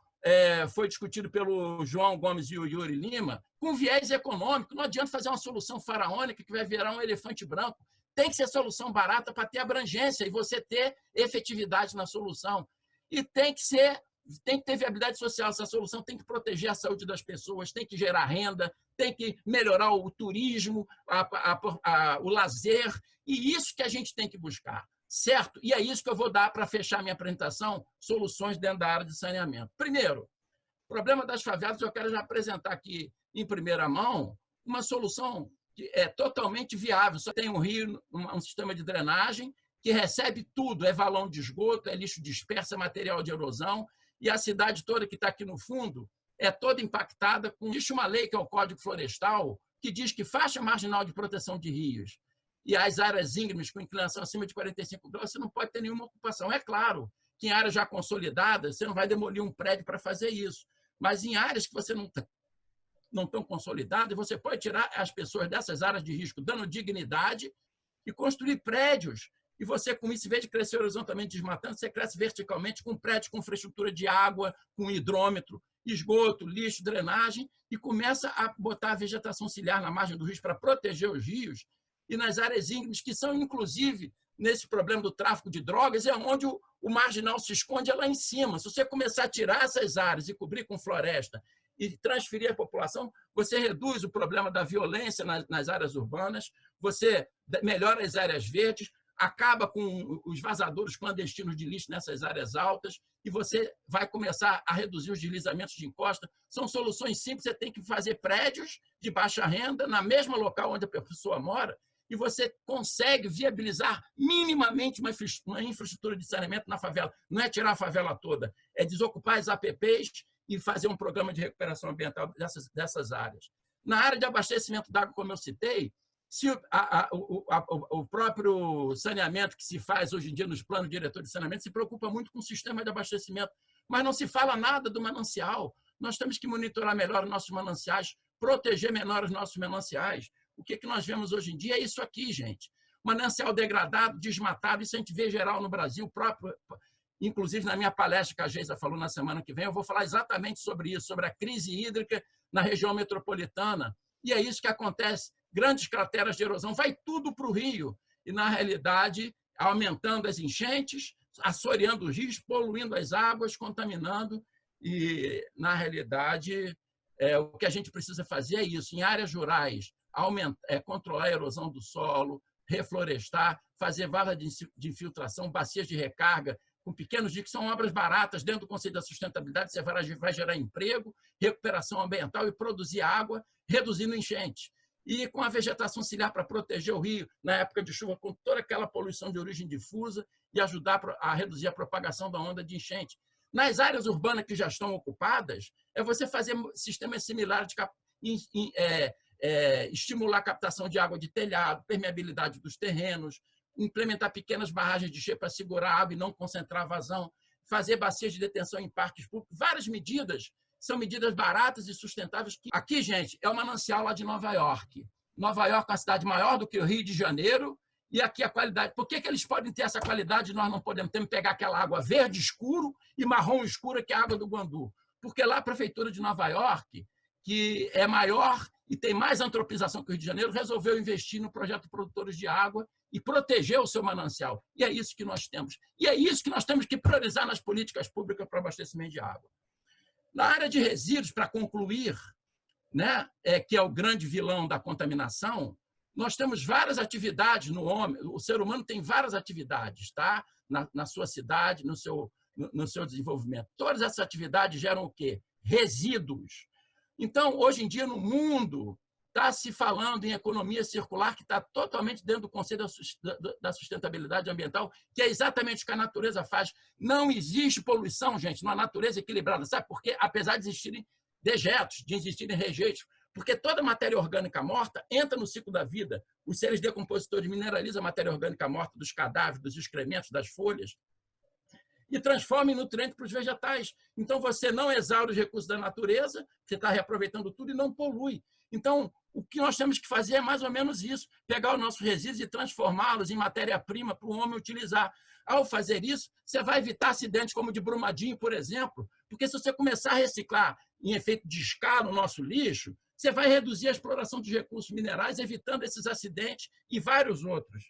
foi discutido pelo João Gomes e o Yuri Lima, com viés econômico. Não adianta fazer uma solução faraônica que vai virar um elefante branco. Tem que ser solução barata para ter abrangência e você ter efetividade na solução. E tem que ter viabilidade social. Essa solução tem que proteger a saúde das pessoas, tem que gerar renda, tem que melhorar o turismo, o lazer. E isso que a gente tem que buscar. Certo? E é isso que eu vou dar para fechar minha apresentação, soluções dentro da área de saneamento. Primeiro, problema das favelas, eu quero já apresentar aqui em primeira mão uma solução que é totalmente viável. Só tem um rio, um sistema de drenagem que recebe tudo, é valão de esgoto, é lixo disperso, é material de erosão, e a cidade toda que está aqui no fundo é toda impactada com... Existe uma lei, que é o Código Florestal, que diz que faixa marginal de proteção de rios e as áreas íngremes com inclinação acima de 45 graus, você não pode ter nenhuma ocupação. É claro que em áreas já consolidadas, você não vai demolir um prédio para fazer isso. Mas em áreas que você não estão consolidadas, você pode tirar as pessoas dessas áreas de risco, dando dignidade, e construir prédios. E você, com isso, em vez de crescer horizontalmente desmatando, você cresce verticalmente com prédios com infraestrutura de água, com hidrômetro, esgoto, lixo, drenagem, e começa a botar a vegetação ciliar na margem do rio para proteger os rios. E nas áreas íngremes, que são, inclusive, nesse problema do tráfico de drogas, é onde o marginal se esconde, é lá em cima. Se você começar a tirar essas áreas e cobrir com floresta e transferir a população, você reduz o problema da violência nas áreas urbanas, você melhora as áreas verdes, acaba com os vazadouros clandestinos de lixo nessas áreas altas e você vai começar a reduzir os deslizamentos de encosta. São soluções simples, você tem que fazer prédios de baixa renda na mesma local onde a pessoa mora, e você consegue viabilizar minimamente uma infraestrutura de saneamento na favela. Não é tirar a favela toda, é desocupar as APPs e fazer um programa de recuperação ambiental dessas áreas. Na área de abastecimento d'água, como eu citei, se o próprio saneamento que se faz hoje em dia nos planos diretores de saneamento se preocupa muito com o sistema de abastecimento, mas não se fala nada do manancial. Nós temos que monitorar melhor os nossos mananciais, proteger melhor os nossos mananciais. O que nós vemos hoje em dia é isso aqui, gente. Manancial degradado, desmatado, isso a gente vê geral no Brasil próprio. Inclusive, na minha palestra que a Geisa falou na semana que vem, eu vou falar exatamente sobre isso, sobre a crise hídrica na região metropolitana. E é isso que acontece. Grandes crateras de erosão, vai tudo para o rio. E, na realidade, aumentando as enchentes, assoreando os rios, poluindo as águas, contaminando. E, na realidade, o que a gente precisa fazer é isso. Em áreas rurais, controlar a erosão do solo, reflorestar, fazer valas de infiltração, bacias de recarga, com pequenos diques, são obras baratas dentro do conceito da sustentabilidade, você vai gerar emprego, recuperação ambiental e produzir água, reduzindo enchente. E com a vegetação ciliar para proteger o rio na época de chuva, com toda aquela poluição de origem difusa e ajudar a reduzir a propagação da onda de enchente. Nas áreas urbanas que já estão ocupadas, é você fazer sistemas similares de estimular a captação de água de telhado, permeabilidade dos terrenos, implementar pequenas barragens de enchente para segurar a água e não concentrar a vazão, fazer bacias de detenção em parques públicos, várias medidas, são medidas baratas e sustentáveis. Aqui, gente, é o manancial lá de Nova York. Nova York é uma cidade maior do que o Rio de Janeiro, e aqui a qualidade. Por que eles podem ter essa qualidade e nós não podemos? Temos que pegar aquela água verde escuro e marrom escura, que é a água do Guandu. Porque lá a Prefeitura de Nova York, que é maior e tem mais antropização que o Rio de Janeiro, resolveu investir no projeto de produtores de água e proteger o seu manancial. E é isso que nós temos. E é isso que nós temos que priorizar nas políticas públicas para abastecimento de água. Na área de resíduos, para concluir, né, que é o grande vilão da contaminação, nós temos várias atividades no homem. O ser humano tem várias atividades, tá? Na sua cidade, no seu desenvolvimento. Todas essas atividades geram o quê? Resíduos. Então, hoje em dia, no mundo, está se falando em economia circular, que está totalmente dentro do conceito da sustentabilidade ambiental, que é exatamente o que a natureza faz. Não existe poluição, gente, numa natureza equilibrada. Sabe por quê? Apesar de existirem dejetos, de existirem rejeitos, porque toda matéria orgânica morta entra no ciclo da vida. Os seres decompositores mineralizam a matéria orgânica morta dos cadáveres, dos excrementos, das folhas, e transforma em nutriente para os vegetais. Então, você não exaure os recursos da natureza, você está reaproveitando tudo e não polui. Então, o que nós temos que fazer é mais ou menos isso, pegar os nossos resíduos e transformá-los em matéria-prima para o homem utilizar. Ao fazer isso, você vai evitar acidentes como o de Brumadinho, por exemplo, porque se você começar a reciclar em efeito de escala o nosso lixo, você vai reduzir a exploração dos recursos minerais, evitando esses acidentes e vários outros.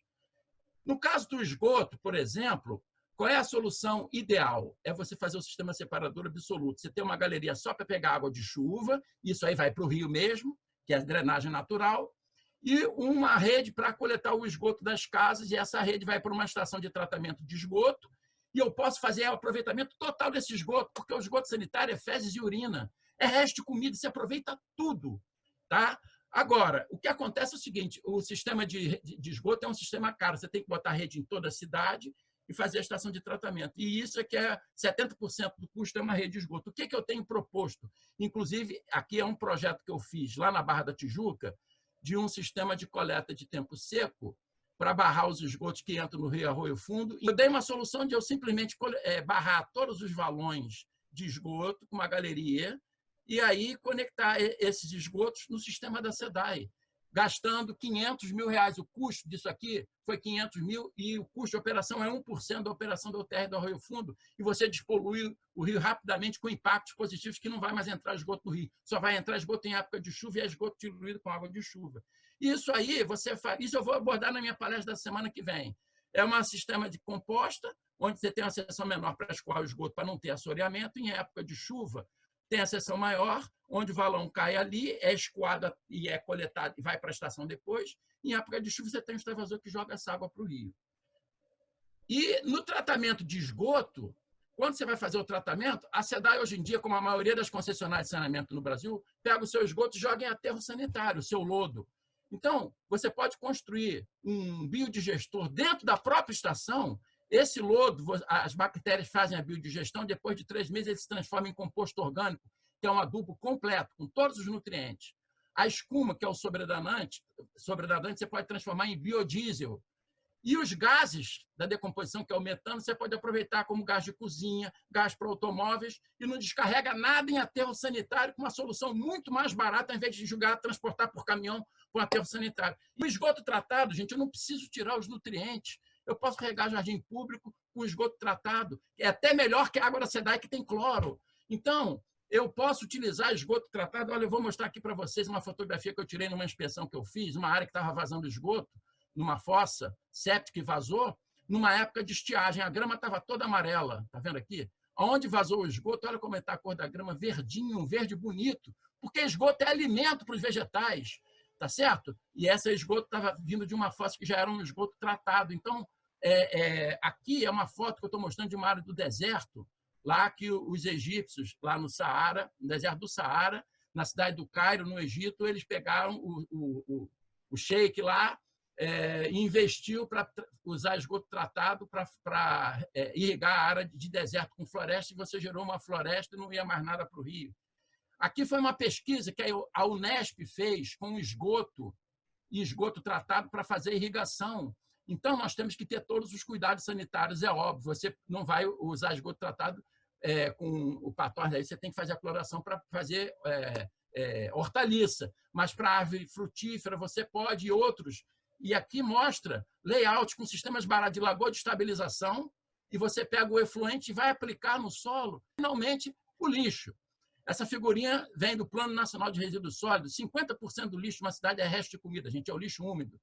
No caso do esgoto, por exemplo, qual é a solução ideal? É você fazer o sistema separador absoluto. Você tem uma galeria só para pegar água de chuva, isso aí vai para o rio mesmo, que é a drenagem natural, e uma rede para coletar o esgoto das casas, e essa rede vai para uma estação de tratamento de esgoto, e eu posso fazer o aproveitamento total desse esgoto, porque o esgoto sanitário é fezes e urina, é resto de comida, você aproveita tudo. Tá? Agora, o que acontece é o seguinte, o sistema de esgoto é um sistema caro, você tem que botar rede em toda a cidade e fazer a estação de tratamento. E isso é que 70% do custo é uma rede de esgoto. O que eu tenho proposto? Inclusive, aqui é um projeto que eu fiz lá na Barra da Tijuca, de um sistema de coleta de tempo seco para barrar os esgotos que entram no Rio Arroio Fundo. E eu dei uma solução de eu simplesmente barrar todos os valões de esgoto com uma galeria e aí conectar esses esgotos no sistema da SEDAI, gastando R$500 mil. O custo disso aqui foi 500 mil e o custo de operação é 1% da operação do UTR do Arroio Fundo, e você despolui o rio rapidamente com impactos positivos que não vai mais entrar esgoto no rio, só vai entrar esgoto em época de chuva e é esgoto diluído com água de chuva. Isso aí, isso eu vou abordar na minha palestra da semana que vem. É um sistema de composta, onde você tem uma seção menor para escoar o esgoto para não ter assoreamento, em época de chuva tem a seção maior, onde o valão cai ali, é escoado e é coletado e vai para a estação depois. Em época de chuva, você tem um extravasor que joga essa água para o rio. E no tratamento de esgoto, quando você vai fazer o tratamento, a SEDAI, hoje em dia, como a maioria das concessionárias de saneamento no Brasil, pega o seu esgoto e joga em aterro sanitário, o seu lodo. Então, você pode construir um biodigestor dentro da própria estação. Esse lodo, as bactérias fazem a biodigestão, depois de 3 meses ele se transforma em composto orgânico, que é um adubo completo, com todos os nutrientes. A escuma, que é o sobredanante, você pode transformar em biodiesel. E os gases da decomposição, que é o metano, você pode aproveitar como gás de cozinha, gás para automóveis, e não descarrega nada em aterro sanitário, com uma solução muito mais barata, ao invés de transportar por caminhão para o aterro sanitário. E o esgoto tratado, gente, eu não preciso tirar os nutrientes. Eu posso regar jardim público com esgoto tratado. É até melhor que a água da SEDAI, que tem cloro. Então, eu posso utilizar esgoto tratado. Olha, eu vou mostrar aqui para vocês uma fotografia que eu tirei numa inspeção que eu fiz, uma área que estava vazando esgoto, numa fossa séptica e vazou. numa época de estiagem. A grama estava toda amarela, está vendo aqui? Onde vazou o esgoto, olha como está a cor da grama, verdinho, um verde bonito, porque esgoto é alimento para os vegetais, tá certo? E esse esgoto estava vindo de uma fossa que já era um esgoto tratado. Então, aqui é uma foto que eu estou mostrando de uma área do deserto, lá que os egípcios, lá no Saara, no deserto do Saara, na cidade do Cairo, no Egito, eles pegaram o sheik lá e investiu para usar esgoto tratado para irrigar a área de deserto com floresta, e você gerou uma floresta e não ia mais nada para o rio. Aqui foi uma pesquisa que a Unesp fez com esgoto e esgoto tratado para fazer irrigação. Então, nós temos que ter todos os cuidados sanitários, é óbvio. Você não vai usar esgoto tratado com o patógeno, aí você tem que fazer a cloração para fazer hortaliça, mas para árvore frutífera você pode, e outros. E aqui mostra layout com sistemas baratos de lagoa de estabilização, e você pega o efluente e vai aplicar no solo. Finalmente, o lixo. Essa figurinha vem do Plano Nacional de Resíduos Sólidos. 50% do lixo de uma cidade é resto de comida, gente, é o lixo úmido.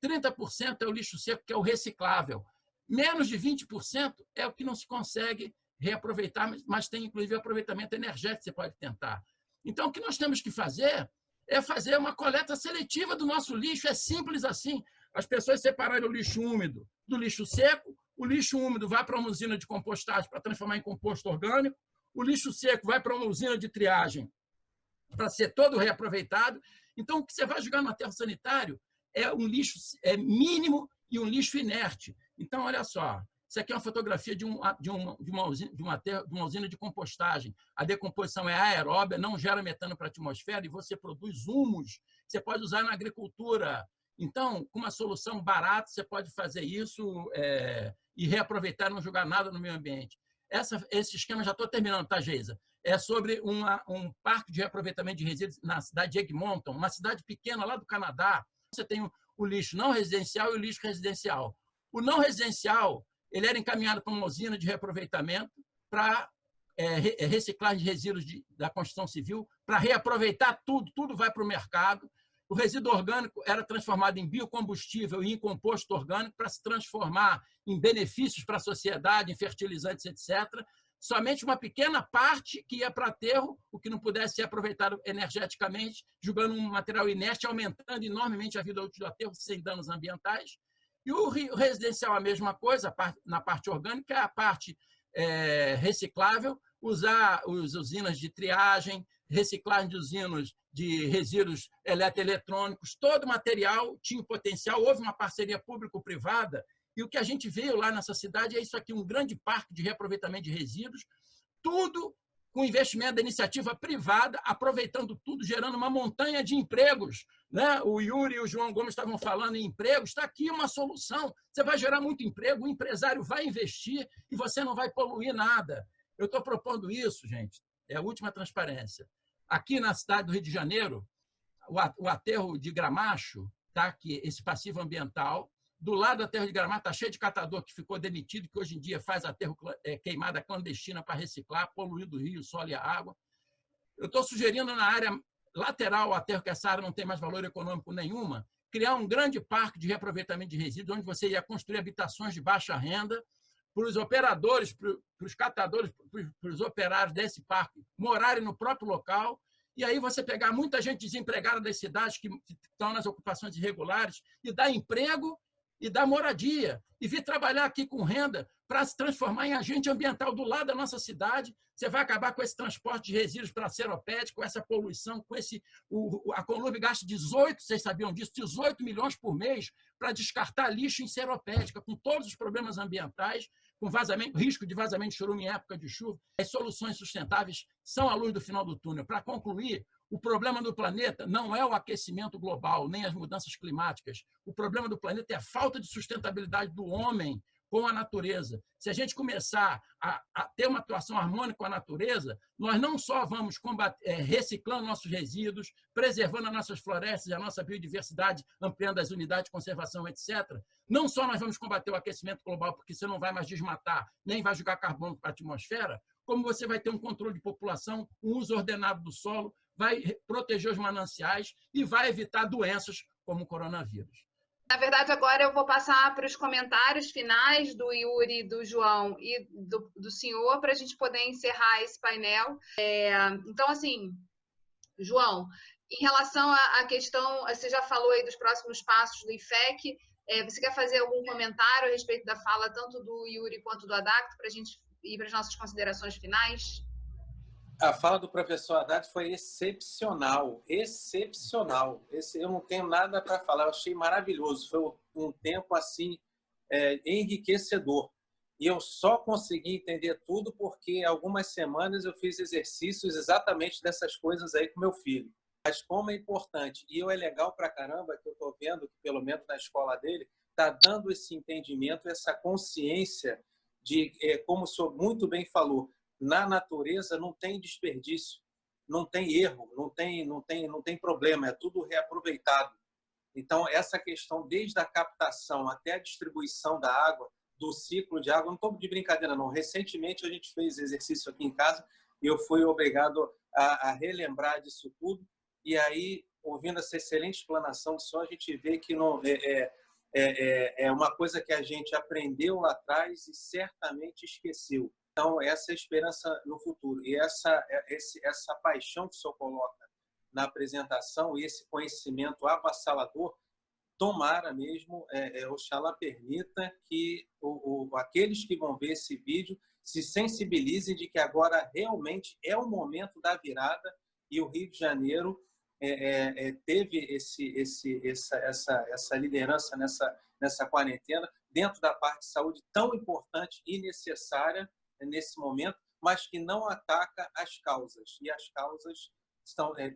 30% é o lixo seco, que é o reciclável. Menos de 20% é o que não se consegue reaproveitar, mas tem, inclusive, aproveitamento energético que você pode tentar. Então, o que nós temos que fazer é fazer uma coleta seletiva do nosso lixo. É simples assim. As pessoas separarem o lixo úmido do lixo seco, o lixo úmido vai para uma usina de compostagem para transformar em composto orgânico, o lixo seco vai para uma usina de triagem para ser todo reaproveitado. Então, o que você vai jogar no aterro sanitário é um lixo mínimo e um lixo inerte. Então, olha só, isso aqui é uma fotografia de uma usina de compostagem. A decomposição é aeróbia, não gera metano para a atmosfera, e você produz humus que você pode usar na agricultura. Então, com uma solução barata, você pode fazer isso e reaproveitar e não jogar nada no meio ambiente. Esse esquema, já estou terminando, tá, Geisa? É sobre um parque de reaproveitamento de resíduos na cidade de Egmonton, uma cidade pequena lá do Canadá. Você tem o lixo não residencial e o lixo residencial. O não residencial, ele era encaminhado para uma usina de reaproveitamento para reciclagem de resíduos da construção civil, para reaproveitar tudo vai para o mercado. O resíduo orgânico era transformado em biocombustível e em composto orgânico para se transformar em benefícios para a sociedade, em fertilizantes, etc. Somente uma pequena parte que ia para aterro, o que não pudesse ser aproveitado energeticamente, jogando um material inerte, aumentando enormemente a vida útil do aterro, sem danos ambientais. E o residencial, a mesma coisa, na parte orgânica, a parte reciclável, usar as usinas de triagem, reciclagem de usinas de resíduos eletroeletrônicos, todo o material tinha potencial, houve uma parceria público-privada, e o que a gente veio lá nessa cidade é isso aqui, um grande parque de reaproveitamento de resíduos, tudo com investimento da iniciativa privada, aproveitando tudo, gerando uma montanha de empregos. Né? O Yuri e o João Gomes estavam falando em empregos, está aqui uma solução, você vai gerar muito emprego, o empresário vai investir e você não vai poluir nada. Eu estou propondo isso, gente, é a última transparência. Aqui na cidade do Rio de Janeiro, o aterro de Gramacho, tá aqui, esse passivo ambiental. Do lado do aterro de Gramacho está cheio de catador que ficou demitido, que hoje em dia faz aterro queimada clandestina para reciclar, poluindo o rio, o solo e a água. Eu estou sugerindo na área lateral ao aterro, que essa área não tem mais valor econômico nenhuma, criar um grande parque de reaproveitamento de resíduos, onde você ia construir habitações de baixa renda, para os operadores, para os catadores, para os operários desse parque morarem no próprio local, e aí você pegar muita gente desempregada das cidades que estão nas ocupações irregulares e dar emprego e dar moradia, e vir trabalhar aqui com renda para se transformar em agente ambiental do lado da nossa cidade. Você vai acabar com esse transporte de resíduos para Seropédica, com essa poluição, com a Conlurb gasta 18, vocês sabiam disso, 18 milhões por mês para descartar lixo em Seropédica, com todos os problemas ambientais, com vazamento, risco de vazamento de chorume em época de chuva. As soluções sustentáveis são a luz do final do túnel. Para concluir, o problema do planeta não é o aquecimento global, nem as mudanças climáticas. O problema do planeta é a falta de sustentabilidade do homem com a natureza. Se a gente começar a ter uma atuação harmônica com a natureza, nós não só vamos reciclando nossos resíduos, preservando as nossas florestas e a nossa biodiversidade, ampliando as unidades de conservação, etc. Não só nós vamos combater o aquecimento global, porque você não vai mais desmatar, nem vai jogar carbono para a atmosfera, como você vai ter um controle de população, um uso ordenado do solo, vai proteger os mananciais e vai evitar doenças como o coronavírus. Na verdade, agora eu vou passar para os comentários finais do Yuri, do João e do senhor, para a gente poder encerrar esse painel. Então, assim, João, em relação à questão, você já falou aí dos próximos passos do IFEC, você quer fazer algum comentário a respeito da fala tanto do Yuri quanto do Adacto, para a gente ir para as nossas considerações finais? A fala do professor Haddad foi excepcional, excepcional. Eu não tenho nada para falar, eu achei maravilhoso. Foi um tempo assim enriquecedor. E eu só consegui entender tudo porque algumas semanas eu fiz exercícios exatamente dessas coisas aí com meu filho. Mas como é importante, e é legal pra caramba que eu estou vendo que pelo menos na escola dele está dando esse entendimento, essa consciência de, como o senhor muito bem falou, na natureza não tem desperdício, não tem erro, não tem problema, é tudo reaproveitado. Então, essa questão, desde a captação até a distribuição da água, do ciclo de água, não estou de brincadeira, não. Recentemente, a gente fez exercício aqui em casa e eu fui obrigado a relembrar disso tudo. E aí, ouvindo essa excelente explanação do senhor, a gente vê que não, é uma coisa que a gente aprendeu lá atrás e certamente esqueceu. Então, essa é a esperança no futuro. E essa paixão que o senhor coloca na apresentação e esse conhecimento avassalador, tomara mesmo, Oxalá permita que aqueles que vão ver esse vídeo se sensibilizem de que agora realmente é o momento da virada e o Rio de Janeiro teve essa liderança nessa quarentena dentro da parte de saúde tão importante e necessária nesse momento, mas que não ataca as causas. E as causas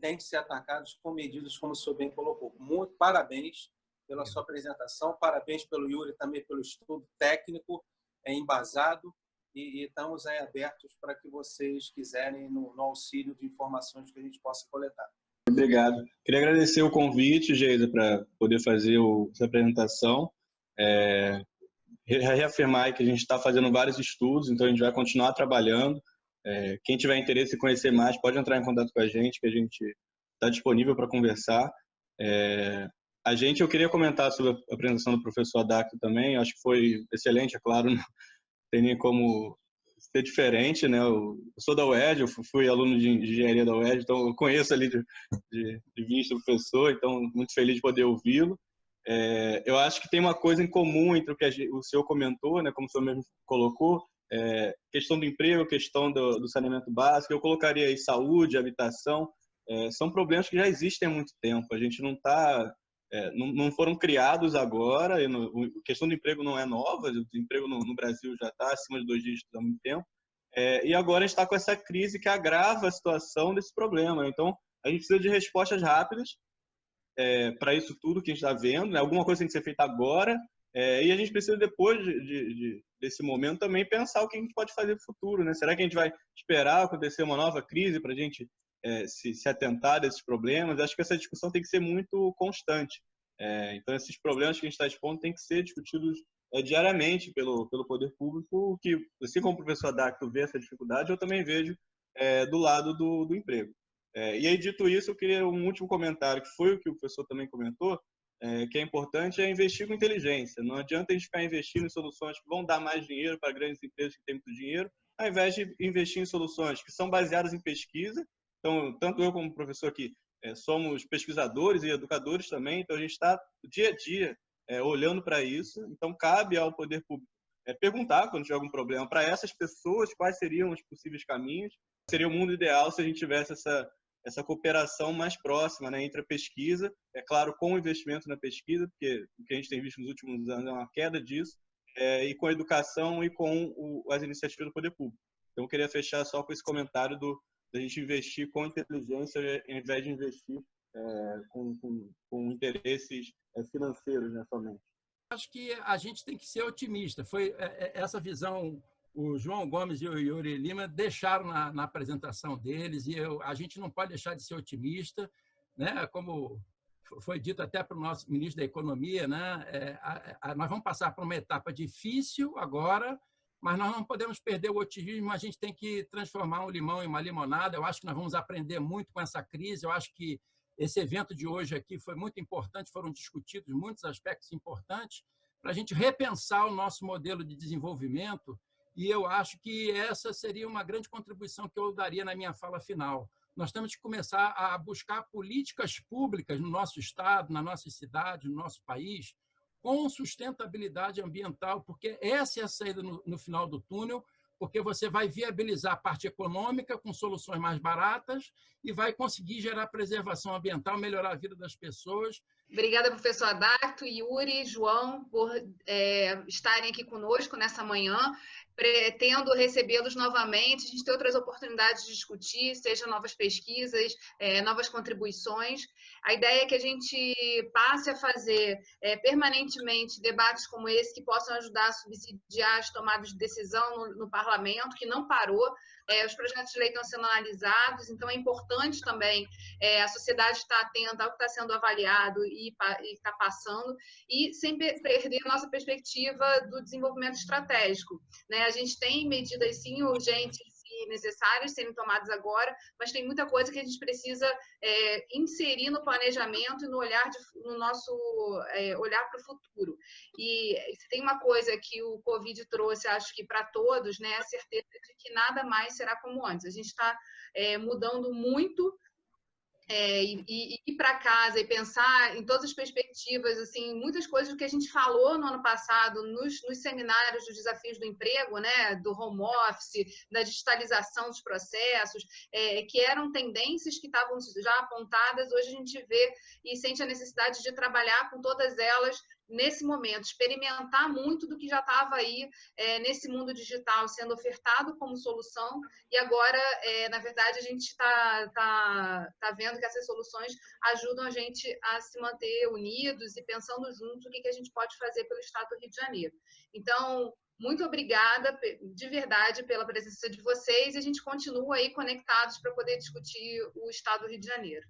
têm que ser atacadas com medidas como o senhor bem colocou. Muito parabéns pela sua apresentação, parabéns pelo Yuri também pelo estudo técnico embasado e estamos aí abertos para que vocês quiserem no auxílio de informações que a gente possa coletar. Obrigado. Queria agradecer o convite, Geisa, para poder fazer essa apresentação. Reafirmar que a gente está fazendo vários estudos, então a gente vai continuar trabalhando. Quem tiver interesse em conhecer mais, pode entrar em contato com a gente, que a gente está disponível para conversar. Eu queria comentar sobre a apresentação do professor Adacto também, acho que foi excelente, é claro, não tem nem como ser diferente, né? Eu sou da UERJ, eu fui aluno de engenharia da UERJ, então eu conheço ali de vista o professor, então muito feliz de poder ouvi-lo. Eu acho que tem uma coisa em comum entre o que o senhor comentou, né, como o senhor mesmo colocou, questão do emprego, questão do saneamento básico, eu colocaria aí saúde, habitação, são problemas que já existem há muito tempo, a gente não foram criados agora, a questão do emprego não é nova, o emprego no Brasil já está acima de 2 dígitos há muito tempo, e agora a gente está com essa crise que agrava a situação desse problema, então a gente precisa de respostas rápidas, para isso tudo que a gente está vendo, né? Alguma coisa tem que ser feita agora, e a gente precisa, depois desse momento, também pensar o que a gente pode fazer no futuro. Né? Será que a gente vai esperar acontecer uma nova crise para a gente se atentar a esses problemas? Acho que essa discussão tem que ser muito constante. Então, esses problemas que a gente está expondo têm que ser discutidos diariamente pelo poder público, que, assim como o professor Adacto vê essa dificuldade, eu também vejo do lado do emprego. E aí, dito isso, eu queria um último comentário, que foi o que o professor também comentou, que é importante, investir com inteligência. Não adianta a gente ficar investindo em soluções que vão dar mais dinheiro para grandes empresas que têm muito dinheiro, ao invés de investir em soluções que são baseadas em pesquisa. Então, tanto eu como o professor aqui somos pesquisadores e educadores também, então a gente está dia a dia olhando para isso. Então, cabe ao poder público perguntar, quando tiver algum problema, para essas pessoas quais seriam os possíveis caminhos. Seria o mundo ideal se a gente tivesse essa cooperação mais próxima, né, entre a pesquisa, é claro, com o investimento na pesquisa, porque o que a gente tem visto nos últimos anos é uma queda disso, e com a educação e com as iniciativas do poder público. Então, eu queria fechar só com esse comentário da gente investir com inteligência, ao invés de investir com interesses financeiros, né, somente. Acho que a gente tem que ser otimista. Foi essa visão o João Gomes e o Yuri Lima deixaram na apresentação deles, e a gente não pode deixar de ser otimista, né? Como foi dito até para o nosso ministro da Economia, né? Nós vamos passar por uma etapa difícil agora, mas nós não podemos perder o otimismo, a gente tem que transformar um limão em uma limonada. Eu acho que nós vamos aprender muito com essa crise, eu acho que Esse evento de hoje aqui foi muito importante, foram discutidos muitos aspectos importantes para a gente repensar o nosso modelo de desenvolvimento, e eu acho que essa seria uma grande contribuição que eu daria na minha fala final. Nós temos que começar a buscar políticas públicas no nosso estado, na nossa cidade, no nosso país, com sustentabilidade ambiental, porque essa é a saída no final do túnel, porque você vai viabilizar a parte econômica com soluções mais baratas e vai conseguir gerar preservação ambiental, melhorar a vida das pessoas. Obrigada, professor Adacto, Yuri, João, por estarem aqui conosco nessa manhã. Pretendo recebê-los novamente. A gente tem outras oportunidades de discutir, seja novas pesquisas, novas contribuições. A ideia é que a gente passe a fazer permanentemente debates como esse, que possam ajudar a subsidiar as tomadas de decisão no parlamento, que não parou. Os projetos de lei estão sendo analisados, então é importante também a sociedade estar atenta ao que está sendo avaliado e está passando, e sem perder a nossa perspectiva do desenvolvimento estratégico, né? A gente tem medidas, sim, urgentes e necessárias serem tomadas agora, mas tem muita coisa que a gente precisa inserir no planejamento e no nosso olhar para o futuro. E se tem uma coisa que o Covid trouxe, acho que para todos, né, a certeza de que nada mais será como antes. A gente está mudando muito, ir para casa e pensar em todas as perspectivas, assim, muitas coisas que a gente falou no ano passado nos seminários dos desafios do emprego, né, do home office, da digitalização dos processos, que eram tendências que estavam já apontadas, hoje a gente vê e sente a necessidade de trabalhar com todas elas nesse momento, experimentar muito do que já estava aí nesse mundo digital sendo ofertado como solução, e agora, na verdade, a gente está vendo que essas soluções ajudam a gente a se manter unidos e pensando juntos o que a gente pode fazer pelo Estado do Rio de Janeiro. Então, muito obrigada, de verdade, pela presença de vocês, e a gente continua aí conectados para poder discutir o Estado do Rio de Janeiro.